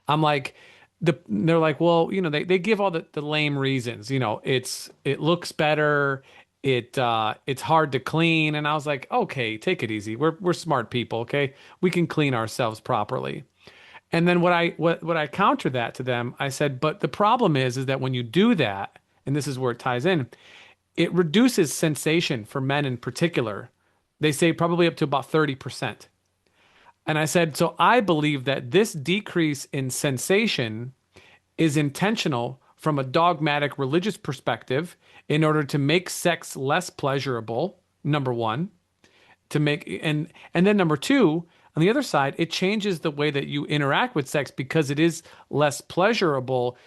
I'm like, they're like, well, they give all the lame reasons. It looks better. It's hard to clean. And I was like, okay, take it easy. We're smart people, okay? We can clean ourselves properly. And then what I counter that to them, I said, but the problem is that when you do that, and this is where it ties in, it reduces sensation for men in particular. They say probably up to about 30%. And I said, so I believe that this decrease in sensation is intentional from a dogmatic religious perspective in order to make sex less pleasurable, number one, to make and then number two, on the other side, it changes the way that you interact with sex because it is less pleasurable.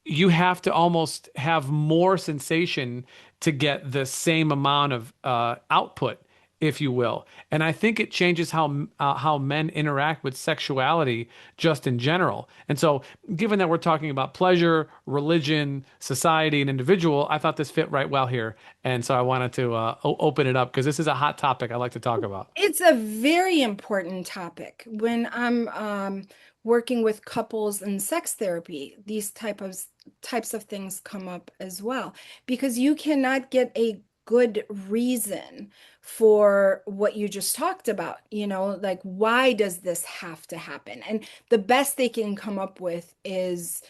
You have to almost have more sensation to get the same amount of output, if you will. And I think it changes how men interact with sexuality just in general. And so, given that we're talking about pleasure, religion, society, and individual, I thought this fit right well here. And so I wanted to open it up because this is a hot topic I like to talk about. It's a very important topic when I'm working with couples in sex therapy. These types of things come up as well because you cannot get a good reason for what you just talked about, like why does this have to happen? And the best they can come up with is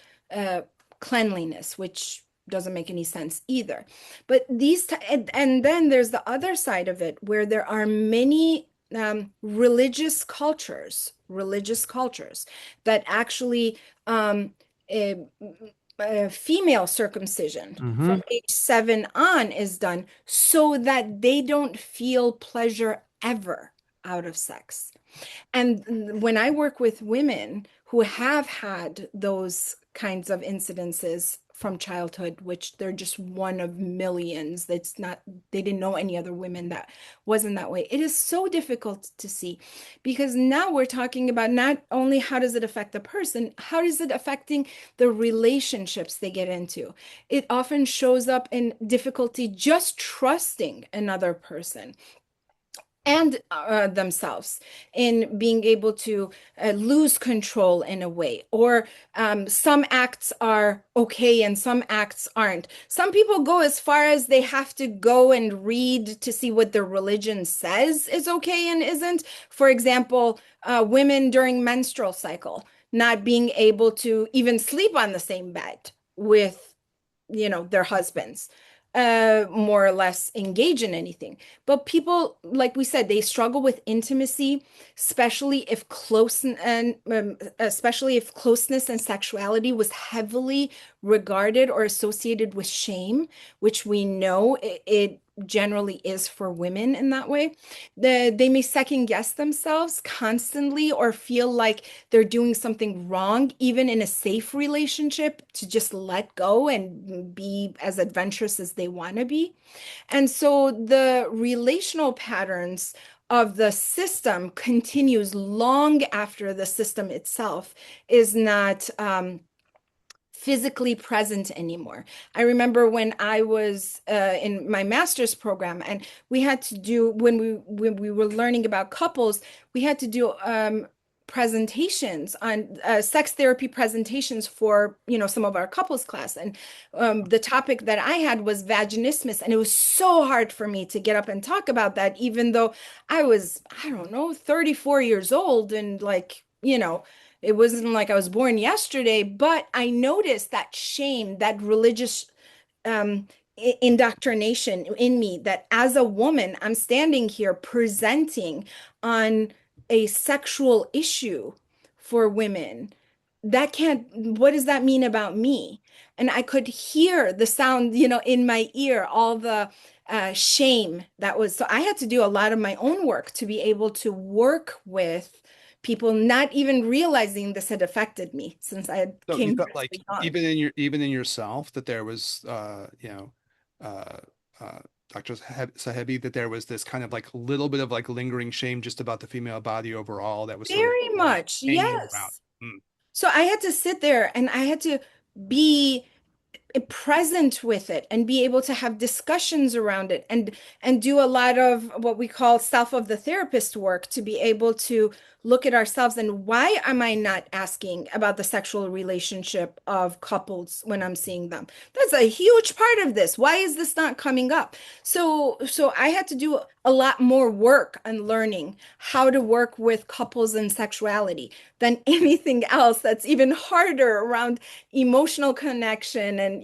cleanliness, which doesn't make any sense either. But and then there's the other side of it where there are many religious cultures that actually eh, female circumcision Hmm. from age 7 on is done so that they don't feel pleasure ever out of sex. And when I work with women who have had those kinds of incidences from childhood, which they're just one of millions, that's not, they didn't know any other women that wasn't that way. It is so difficult to see because now we're talking about not only how does it affect the person, how is it affecting the relationships they get into? It often shows up in difficulty just trusting another person and themselves in being able to lose control in a way, or some acts are okay and some acts aren't. Some people go as far as they have to go and read to see what their religion says is okay and isn't. For example, women during menstrual cycle not being able to even sleep on the same bed with, their husbands, more or less engage in anything. But people, like we said, they struggle with intimacy, especially if closeness and sexuality was heavily regarded or associated with shame, which we know it generally is for women in that way. They may second guess themselves constantly or feel like they're doing something wrong, even in a safe relationship, to just let go and be as adventurous as they want to be. And so the relational patterns of the system continues long after the system itself is not physically present anymore. I remember when I was in my master's program, and we had to do, when we were learning about couples, we had to do presentations on sex therapy presentations for some of our couples class, and the topic that I had was vaginismus, and it was so hard for me to get up and talk about that, even though I was, I don't know, 34 years old, and like, it wasn't like I was born yesterday. But I noticed that shame, that religious indoctrination in me, that as a woman, I'm standing here presenting on a sexual issue for women. That can't, what does that mean about me? And I could hear the sound, in my ear, all the shame that was. So I had to do a lot of my own work to be able to work with people, not even realizing this had affected me since I had So you came felt here like so young. even in yourself that there was uh Dr. Sahebi, that there was this kind of like little bit of like lingering shame just about the female body overall that was sort of Very much, hanging around. yes. Mm. So I had to sit there and I had to be present with it and be able to have discussions around it, and do a lot of what we call self of the therapist work to be able to look at ourselves and why am I not asking about the sexual relationship of couples when I'm seeing them? That's a huge part of this. Why is this not coming up? So I had to do a lot more work on learning how to work with couples and sexuality than anything else. That's even harder around emotional connection and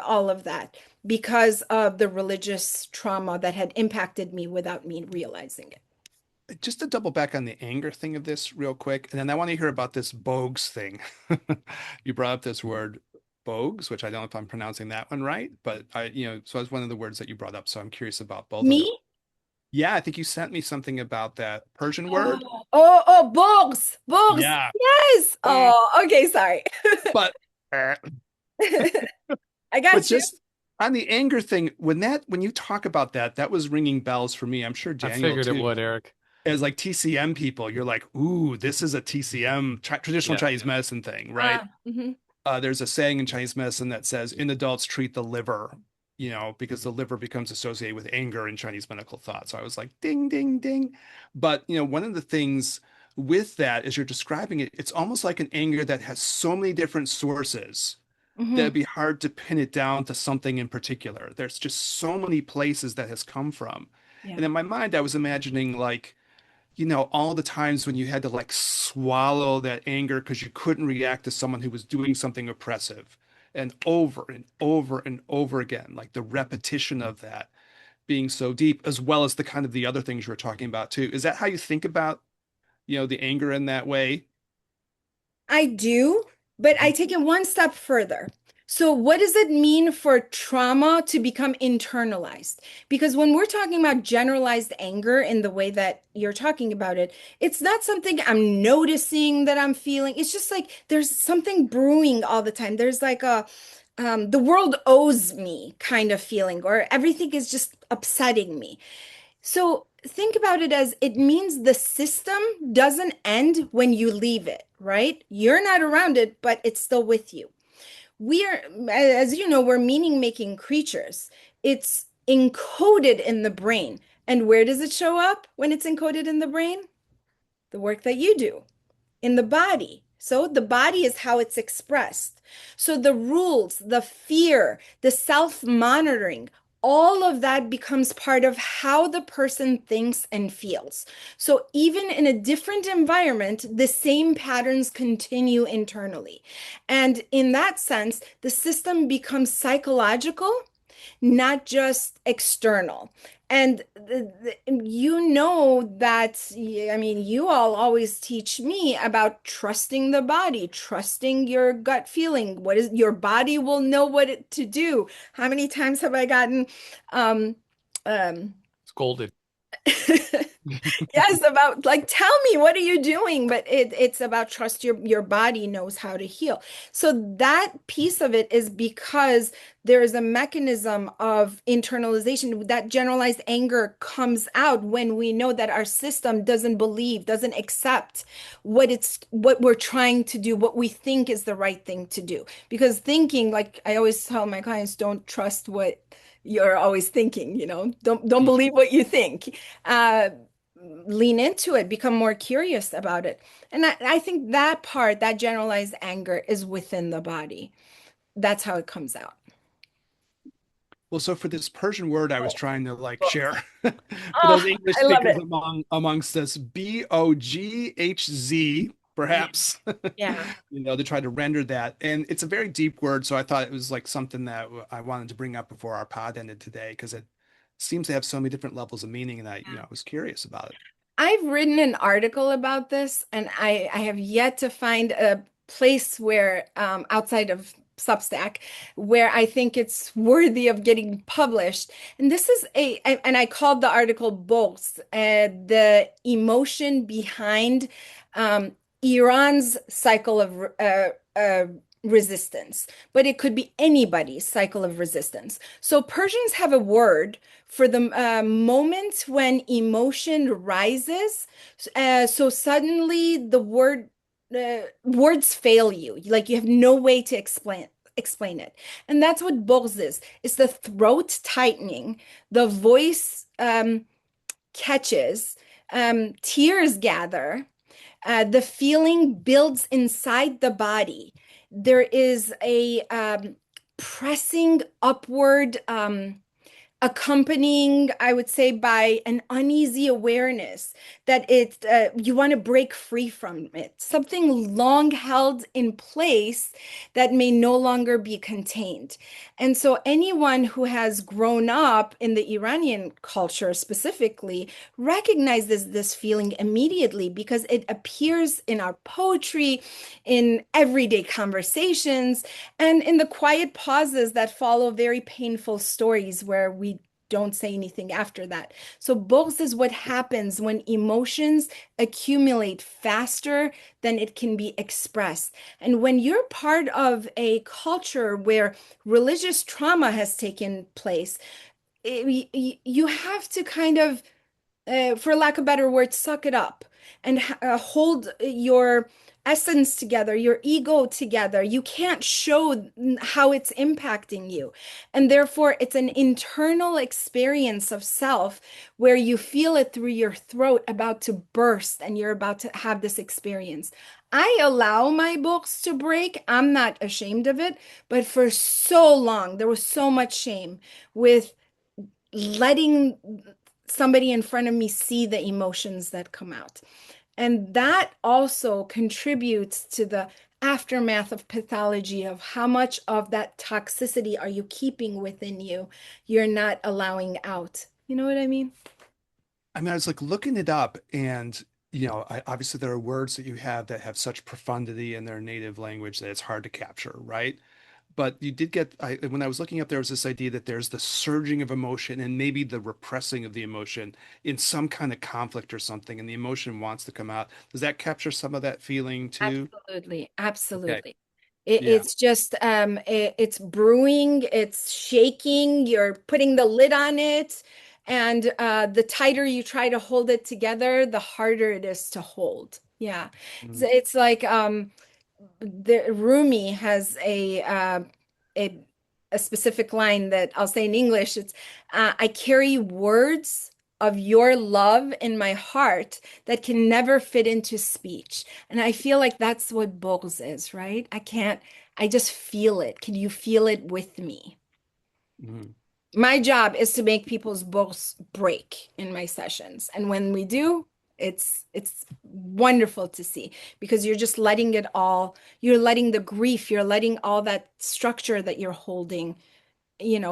all of that, because of the religious trauma that had impacted me without me realizing it. Just to double back on the anger thing of this real quick, and then I want to hear about this bogues thing. You brought up this word bogues, which I don't know if I'm pronouncing that one right, but so that's one of the words that you brought up. So I'm curious about both of them. Me? Yeah, I think you sent me something about that Persian Oh, word. oh, bugs, bugs. Yeah. Yes. Mm. Oh, okay, sorry. But uh, I but got you. just on the anger thing, when you talk about that, that was ringing bells for me. I'm sure I Daniel figured it too. would, Eric. As like TCM people, you're like, ooh, this is a TCM traditional Yeah. Chinese medicine thing, right? Mhm. There's a saying in Chinese medicine that says, in adults, treat the liver, because the liver becomes associated with anger in Chinese medical thought. So I was like, ding, ding, ding. But, one of the things with that, as you're describing it, it's almost like an anger that has so many different sources that it'd Mhm. be hard to pin it down to something in particular. There's just so many places that has come from. Yeah. And in my mind, I was imagining like, all the times when you had to like swallow that anger because you couldn't react to someone who was doing something oppressive, and over and over again, like the repetition of that being so deep, as well as the kind of the other things you were talking about too. Is that how you think about, the anger in that way? I do, but I take it one step further. So, what does it mean for trauma to become internalized? Because when we're talking about generalized anger in the way that you're talking about it, it's not something I'm noticing that I'm feeling. It's just like there's something brewing all the time. There's like a the world owes me kind of feeling, or everything is just upsetting me. So, think about it as it means the system doesn't end when you leave it, right? You're not around it, but it's still with you. We are, as you know, we're meaning making creatures. It's encoded in the brain. And where does it show up when it's encoded in the brain? The work that you do in the body. So the body is how it's expressed. So the rules, the fear, the self-monitoring, all of that becomes part of how the person thinks and feels. So even in a different environment, the same patterns continue internally. And in that sense, the system becomes psychological, not just external. And you know that, I mean, you all always teach me about trusting the body, trusting your gut feeling. What is your body will know to do. How many times have I gotten um, um, Scolded. yes, about like tell me what are you doing, but it's about trust your body knows how to heal. So that piece of it is because there is a mechanism of internalization. That generalized anger comes out when we know that our system doesn't believe, doesn't accept what we're trying to do, what we think is the right thing to do. Because thinking, like I always tell my clients, don't trust what you're always thinking, don't believe what you think. uh, Lean into it, become more curious about it. And I think that part, that generalized anger is within the body. That's how it comes out. Well, so for this Persian word, I was trying to like Well, share for oh, those English I love speakers it. amongst us, Boghz, Yeah. perhaps, Yeah. to try to render that. And it's a very deep word, so I thought it was like something that I wanted to bring up before our pod ended today because it seems to have so many different levels of meaning, and I was curious about it. I've written an article about this, and I have yet to find a place where, outside of Substack, where I think it's worthy of getting published. And this is and I called the article Both, the emotion behind um, Iran's cycle of resistance, but it could be anybody's cycle of resistance. So Persians have a word for the moment when emotion rises. So suddenly words fail you. Like you have no way to explain it. And that's what Boghz is. It's the throat tightening, the voice catches, tears gather, the feeling builds inside the body. There is a pressing upward, accompanying, I would say, by an uneasy awareness that you want to break free from it, something long held in place that may no longer be contained. And so, anyone who has grown up in the Iranian culture specifically recognizes this feeling immediately because it appears in our poetry, in everyday conversations, and in the quiet pauses that follow very painful stories where we don't say anything after that. So, both is what happens when emotions accumulate faster than it can be expressed. And when you're part of a culture where religious trauma has taken place, you have to kind of, for lack of better word, suck it up and hold your essence together, your ego together. You can't show how it's impacting you. And therefore, it's an internal experience of self where you feel it through your throat about to burst and you're about to have this experience. I allow my books to break. I'm not ashamed of it. But for so long, there was so much shame with letting somebody in front of me see the emotions that come out. And that also contributes to the aftermath of pathology of how much of that toxicity are you keeping within you, you're not allowing out. You know what I mean? I mean, I was like looking it up, and obviously there are words that you have that have such profundity in their native language that it's hard to capture, right? but you did get, when I was looking up, there was this idea that there's the surging of emotion and maybe the repressing of the emotion in some kind of conflict or something, and the emotion wants to come out. Does that capture some of that feeling too? Absolutely, Okay. absolutely. Yeah. It's just it's brewing, it's shaking, you're putting the lid on it, and the tighter you try to hold it together, the harder it is to hold. Yeah. Mhm. It's like the Rumi has a a specific line that I'll say in English. It's I carry words of your love in my heart that can never fit into speech. And I feel like that's what Bowls is, right? I just feel it. Can you feel it with me? Mhm. My job is to make people's books break in my sessions. And when we do, it's wonderful to see because you're just letting it all, you're letting the grief, you're letting all that structure that you're holding,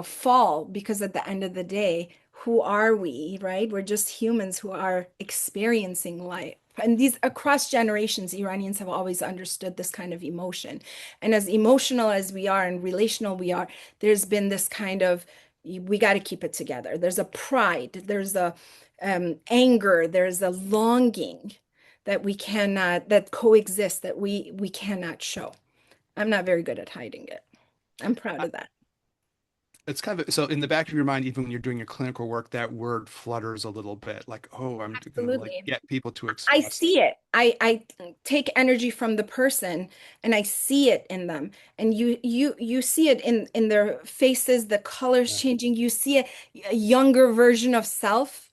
fall because at the end of the day, who are we, right? We're just humans who are experiencing life. And these across generations, Iranians have always understood this kind of emotion. And as emotional as we are and relational we are, there's been this kind of, we got to keep it together. There's a pride, there's a anger, there's a longing that we cannot, that coexist, that we cannot show. I'm not very good at hiding it. I'm proud of that. It's kind of so in the back of your mind, even when you're doing your clinical work, that word flutters a little bit, like, oh, I'm gonna like Absolutely. get people to I express. see it. I take energy from the person and I see it in them. And you see it in their faces, the colors Yeah. changing. You see a younger version of self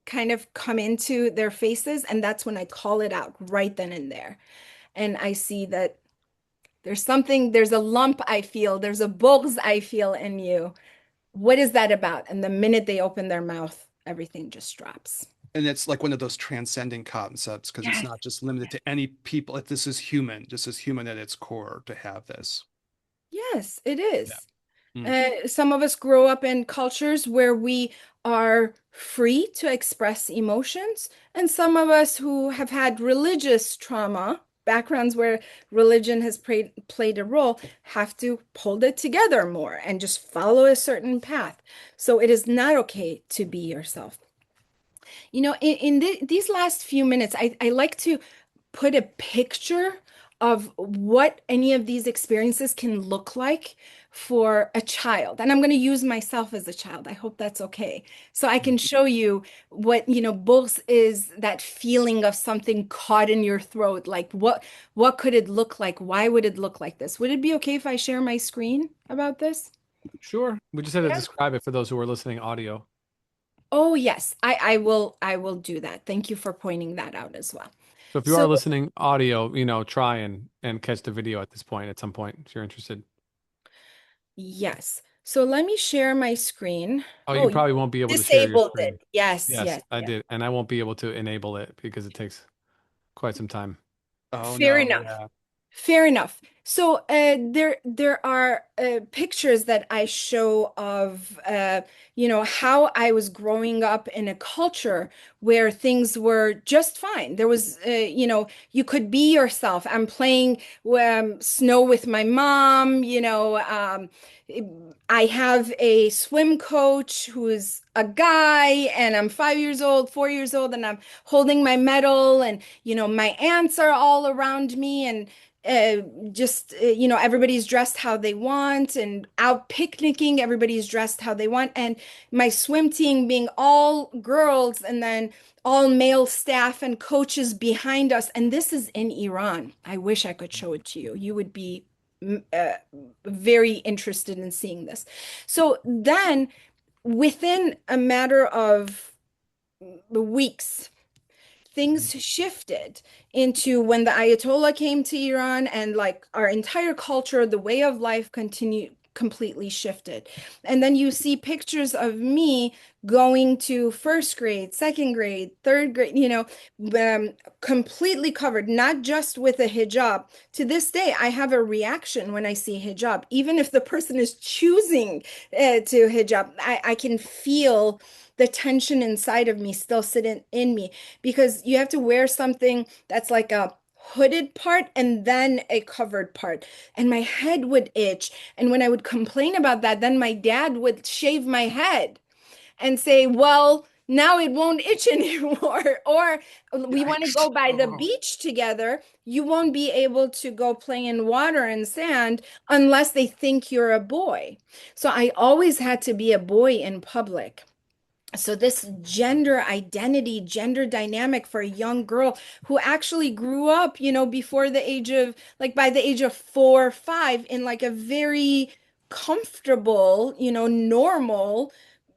kind of come into their faces, and that's when I call it out right then and there. And I see that there's something, there's a lump I feel, there's a bugs I feel in you. What is that about? And the minute they open their mouth, everything just drops. And it's like one of those transcending concepts because it's Yes. not just limited to any people. Like, this is human, just as human at its core to have this. Yes, it Yeah. is. Mm. Some of us grow up in cultures where we are free to express emotions, and some of us who have had religious trauma, backgrounds where religion has played a role, have to hold it together more and just follow a certain path. So it is not okay to be yourself. These last few minutes, I like to put a picture of what any of these experiences can look like for a child. And I'm going to use myself as a child. I hope that's okay. So I Mm. can show you what, Books is that feeling of something caught in your throat. Like what could it look like? Why would it look like this? Would it be okay if I share my screen about this? Sure. We just had to Yeah. describe it for those who are listening audio. Oh, yes. I will do that. Thank you for pointing that out as well. So if you are So, listening audio, try and catch the video at this point, at some point, if you're interested. yes. So let me share my screen. Oh, Oh, you you probably won't be able to share your disabled it. screen. Yes, Yes, yes, I yes. did. And I won't be able to enable it because it takes quite some time. Oh Fair no, enough. yeah. Fair enough. So there are pictures that I show of how I was growing up in a culture where things were just fine. There was you could be yourself. I'm playing snow with my mom. I have a swim coach who's a guy, and I'm 5 years old, 4 years old, and I'm holding my medal, and my aunts are all around me, and uh, just everybody's dressed how they want and out picnicking, everybody's dressed how they want, and my swim team being all girls and then all male staff and coaches behind us, and this is in Iran. I wish I could show it to you. You would be very interested in seeing this. So then within a matter of weeks, things shifted into when the Ayatollah came to Iran, and like our entire culture, the way of life continued completely shifted. And then you see pictures of me going to first grade, second grade, third grade, completely covered, not just with a hijab. To this day, I have a reaction when I see hijab, even if the person is choosing to hijab. I can feel the tension inside of me still sitting in me because you have to wear something that's like a hooded part and then a covered part. And my head would itch. And when I would complain about that, then my dad would shave my head and say, well, now it won't itch anymore. Or we want to Yikes. go by the Oh, beach together. You won't be able to go play in water and sand unless they think you're a boy. So I always had to be a boy in public. So this gender identity, gender dynamic for a young girl who actually grew up, before the age of, like by the age of 4 or 5 in like a very comfortable, normal,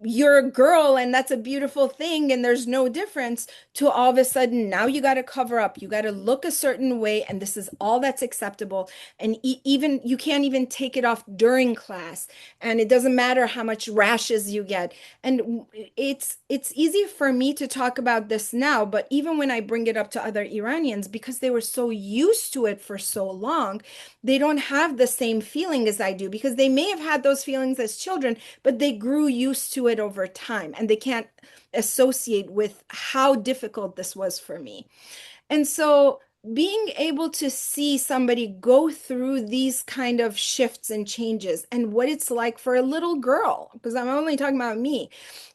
you're a girl and that's a beautiful thing and there's no difference, to all of a sudden now you got to cover up, you got to look a certain way, and this is all that's acceptable. And even you can't even take it off during class, and it doesn't matter how much rashes you get. And it's easy for me to talk about this now, but even when I bring it up to other Iranians, because they were so used to it for so long, they don't have the same feeling as I do, because they may have had those feelings as children, but they grew used to it over time and they can't associate with how difficult this was for me. And so being able to see somebody go through these kind of shifts and changes and what it's like for a little girl, because I'm only talking about me,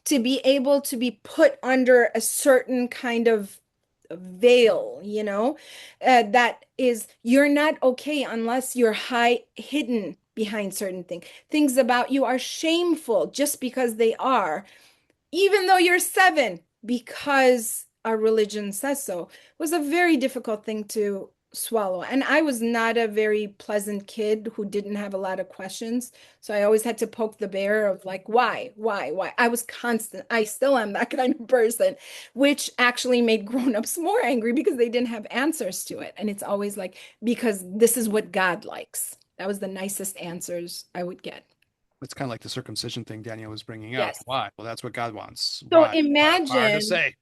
to be able to be put under a certain kind of veil, that is, you're not okay unless you're hidden behind certain things about you are shameful just because they are, even though you're 7, because our religion says so, was a very difficult thing to swallow. And I was not a very pleasant kid who didn't have a lot of questions. So I always had to poke the bear of like, why? I was constant. I still am that kind of person, which actually made grown-ups more angry because they didn't have answers to it. And it's always like, because this is what God likes. That was the nicest answers I would get. it's kind of like the circumcision thing Danielle was bringing up. Yes. Why? Well, that's what God wants. So Why? Hard to imagine say.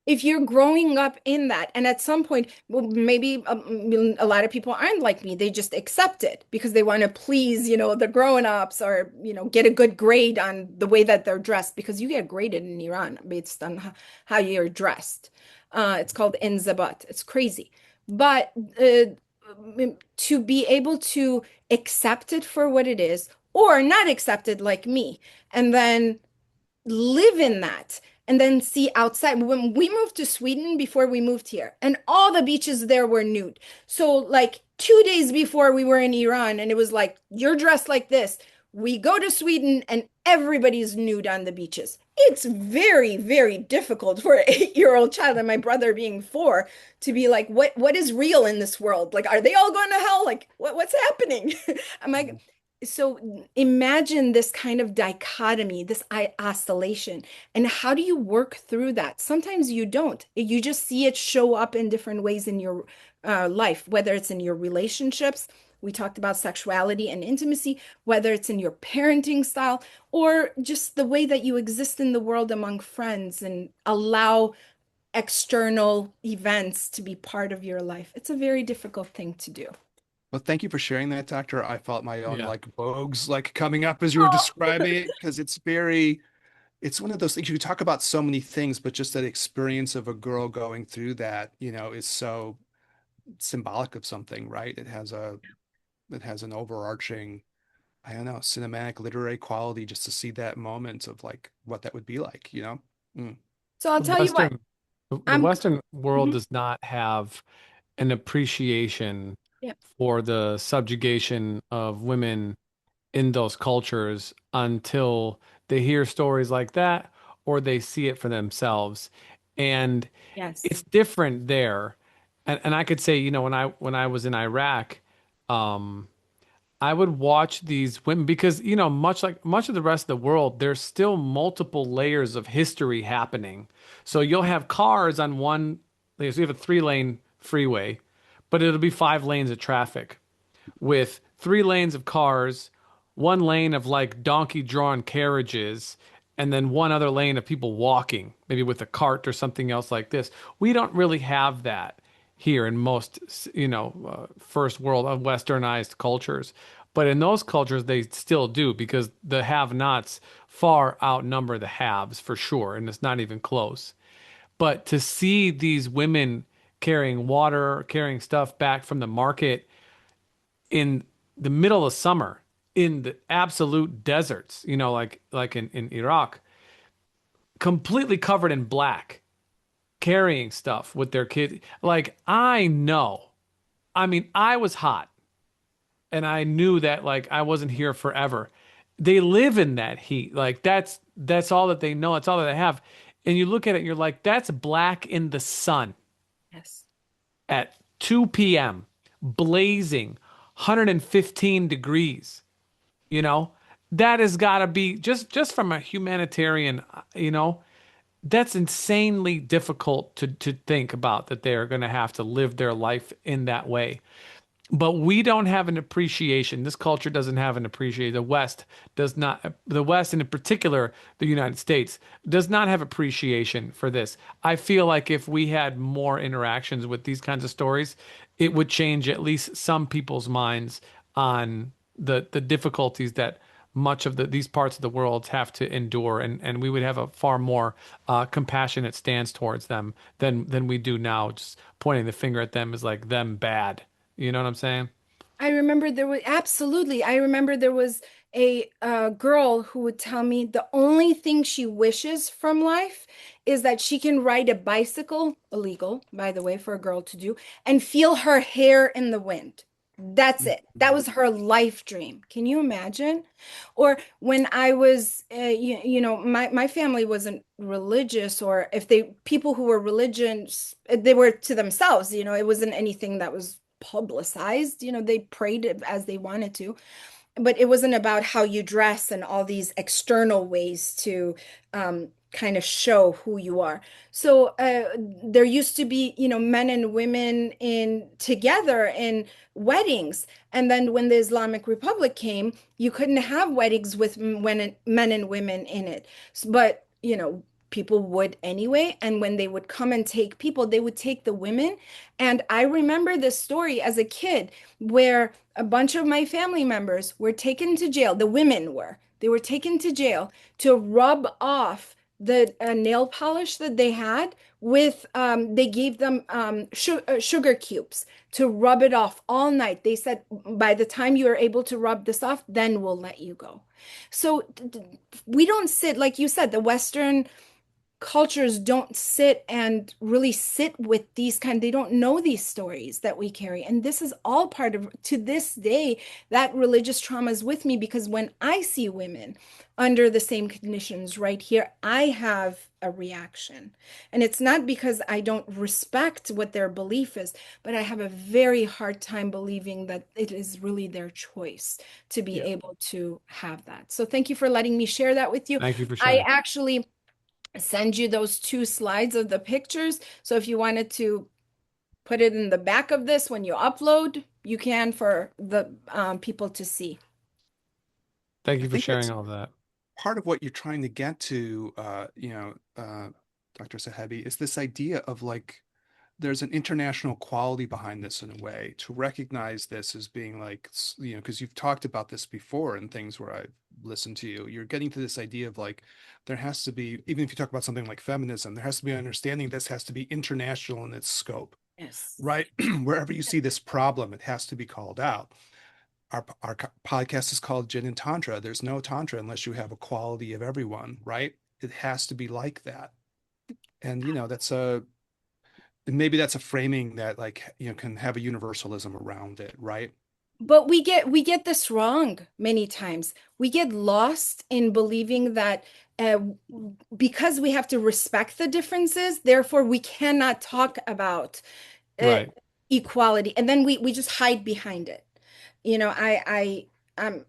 if you're growing up in that, and at some point, well, maybe a lot of people aren't like me. They just accept it because they want to please, the grown-ups, or, get a good grade on the way that they're dressed, because you get graded in Iran based on how you're dressed. It's called inzabat. It's crazy. But to be able to accept it for what it is, or not accept it like me, and then live in that, and then see outside. When we moved to Sweden, before we moved here, and all the beaches there were nude. So like 2 days before we were in Iran and it was like, you're dressed like this, we go to Sweden and everybody's nude on the beaches. It's very, very difficult for an 8-year-old child, and my brother being 4, to be like, what is real in this world? Like, are they all going to hell? Like, what's happening? I'm like, so imagine this kind of dichotomy, this oscillation, and how do you work through that? Sometimes you don't. You just see it show up in different ways in your life, whether it's in your relationships. We talked about sexuality and intimacy, whether it's in your parenting style, or just the way that you exist in the world among friends and allow external events to be part of your life. It's a very difficult thing to do. Well, thank you for sharing that, Doctor. I felt my own Yeah. like bogues like coming up as you were describing it, because it's one of those things you talk about so many things, but just that experience of a girl going through that, is so symbolic of something, right? It has an overarching, I don't know, cinematic literary quality, just to see that moment of like what that would be like. Mm. So I'll The tell you what, the I'm, Western world Mhm. does not have an appreciation Yeah. for the subjugation of women in those cultures until they hear stories like that or they see it for themselves. And Yes. it's different there. And I could say, when I was in Iraq, um, I would watch these women because, much of the rest of the world, there's still multiple layers of history happening. So you'll have cars on one, so you have a 3-lane freeway, but it'll be 5 lanes of traffic with 3 lanes of cars, 1 lane of like donkey drawn carriages, and then one other lane of people walking, maybe with a cart or something else like this. We don't really have that here in most, first world westernized cultures. But in those cultures, they still do because the have-nots far outnumber the haves for sure, and it's not even close. But to see these women carrying water, carrying stuff back from the market in the middle of summer in the absolute deserts, like in Iraq, completely covered in black, carrying stuff with their kid. Like I know. I mean, I was hot and I knew that like I wasn't here forever. They live in that heat. Like that's all that they know. That's all that they have. And you look at it, and you're like, that's black in the sun Yes. at 2 p.m., blazing, 115 degrees. You know, that has got to be just from a humanitarian, that's insanely difficult to think about that they're going to have to live their life in that way. But we don't have an appreciation. This culture doesn't have an appreciation. The West does not, the West, and in particular, the United States, does not have appreciation for this. I feel like if we had more interactions with these kinds of stories, it would change at least some people's minds on the difficulties that much of these parts of the world have to endure, and we would have a far more compassionate stance towards them than we do now, just pointing the finger at them as like them bad. You know what I'm saying? I remember there was absolutely. I remember there was a girl who would tell me the only thing she wishes from life is that she can ride a bicycle, illegal, by the way, for a girl to do, and feel her hair in the wind. That's it. That was her life dream. Can you imagine? Or when I was, my family wasn't religious, or if people who were religious, they were to themselves, it wasn't anything that was publicized, they prayed as they wanted to, but it wasn't about how you dress and all these external ways to kind of show who you are. So there used to be, men and women in together in weddings. And then when the Islamic Republic came, you couldn't have weddings with men and women in it. But, people would anyway. And when they would come and take people, they would take the women. And I remember this story as a kid where a bunch of my family members were taken to jail. The women were. They were taken to jail to rub off the nail polish that they had with, they gave them sugar cubes to rub it off all night. They said, by the time you are able to rub this off, then we'll let you go. So we don't sit, like you said, the Western cultures don't sit and really sit with they don't know these stories that we carry, and this is all part of, to this day, that religious trauma is with me, because when I see women under the same conditions right here, I have a reaction, and it's not because I don't respect what their belief is, but I have a very hard time believing that it is really their choice to be Yeah. able to have that. So thank you for letting me share that with you. Thank you for I sharing. actually send you those 2 slides of the pictures. So if you wanted to put it in the back of this when you upload, you can, for the people to see. Thank I you for think sharing that's all that. part of what you're trying to get to, Dr. Sahebi, is this idea of like there's an international quality behind this in a way, to recognize this as being like, because you've talked about this before in things where I've listened to you, you're getting to this idea of like, there has to be, even if you talk about something like feminism, there has to be an understanding this has to be international in its scope, Yes. right? Wherever you see this problem, it has to be called out. Our podcast is called Gin and Tantra. There's no Tantra unless you have a quality of everyone, right? It has to be like that. And, maybe that's a framing that like, can have a universalism around it, right? But we get this wrong many times. We get lost in believing that uh, because we have to respect the differences, therefore we cannot talk about uh, Right. equality, and then we just hide behind it. I'm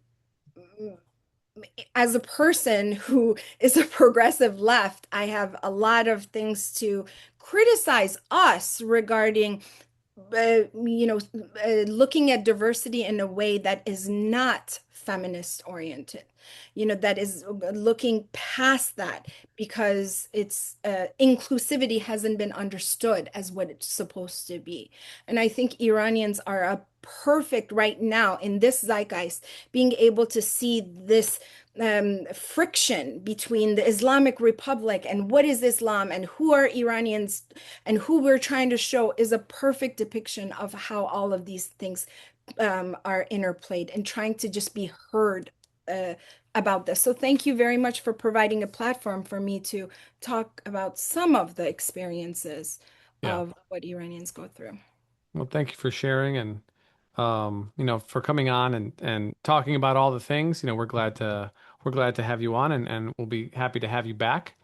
as a person who is a progressive left, I have a lot of things to criticize us regarding looking at diversity in a way that is not feminist oriented, that is looking past that, because it's inclusivity hasn't been understood as what it's supposed to be. And I think Iranians are a perfect right now in this zeitgeist, being able to see this friction between the Islamic Republic and what is Islam and who are Iranians and who we're trying to show is a perfect depiction of how all of these things are interplayed and trying to just be heard about this. So thank you very much for providing a platform for me to talk about some of the experiences of what Iranians go through. Well, thank you for sharing and for coming on and talking about all the things. We're glad to have you on and we'll be happy to have you back.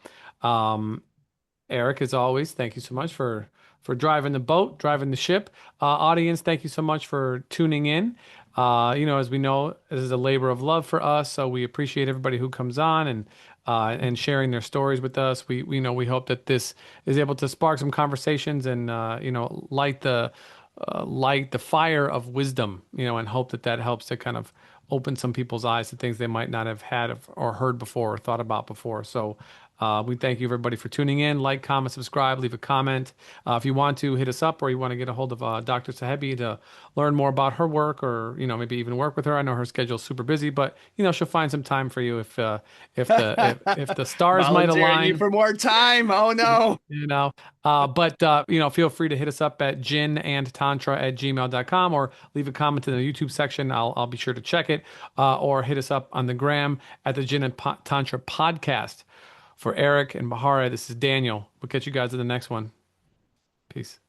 Eric, as always, thank you so much for driving the boat, driving the ship. Audience, thank you so much for tuning in. As we know, this is a labor of love for us, so we appreciate everybody who comes on and sharing their stories with us. We hope that this is able to spark some conversations and light the fire of wisdom, and hope that helps to kind of open some people's eyes to things they might not have had or heard before or thought about before. So we thank you everybody for tuning in. Like, comment, subscribe, leave a comment. If you want to hit us up or you want to get a hold of Dr. Sahebi to learn more about her work or, maybe even work with her. I know her schedule's super busy, but she'll find some time for you if the stars might align. You for more time. Oh no. Feel free to hit us up at jinandtantra@gmail.com or leave a comment in the YouTube section. I'll be sure to check it. Or hit us up on the gram at the Jin and Tantra podcast. For Eric and Bahara, this is Daniel. We'll catch you guys in the next one. Peace.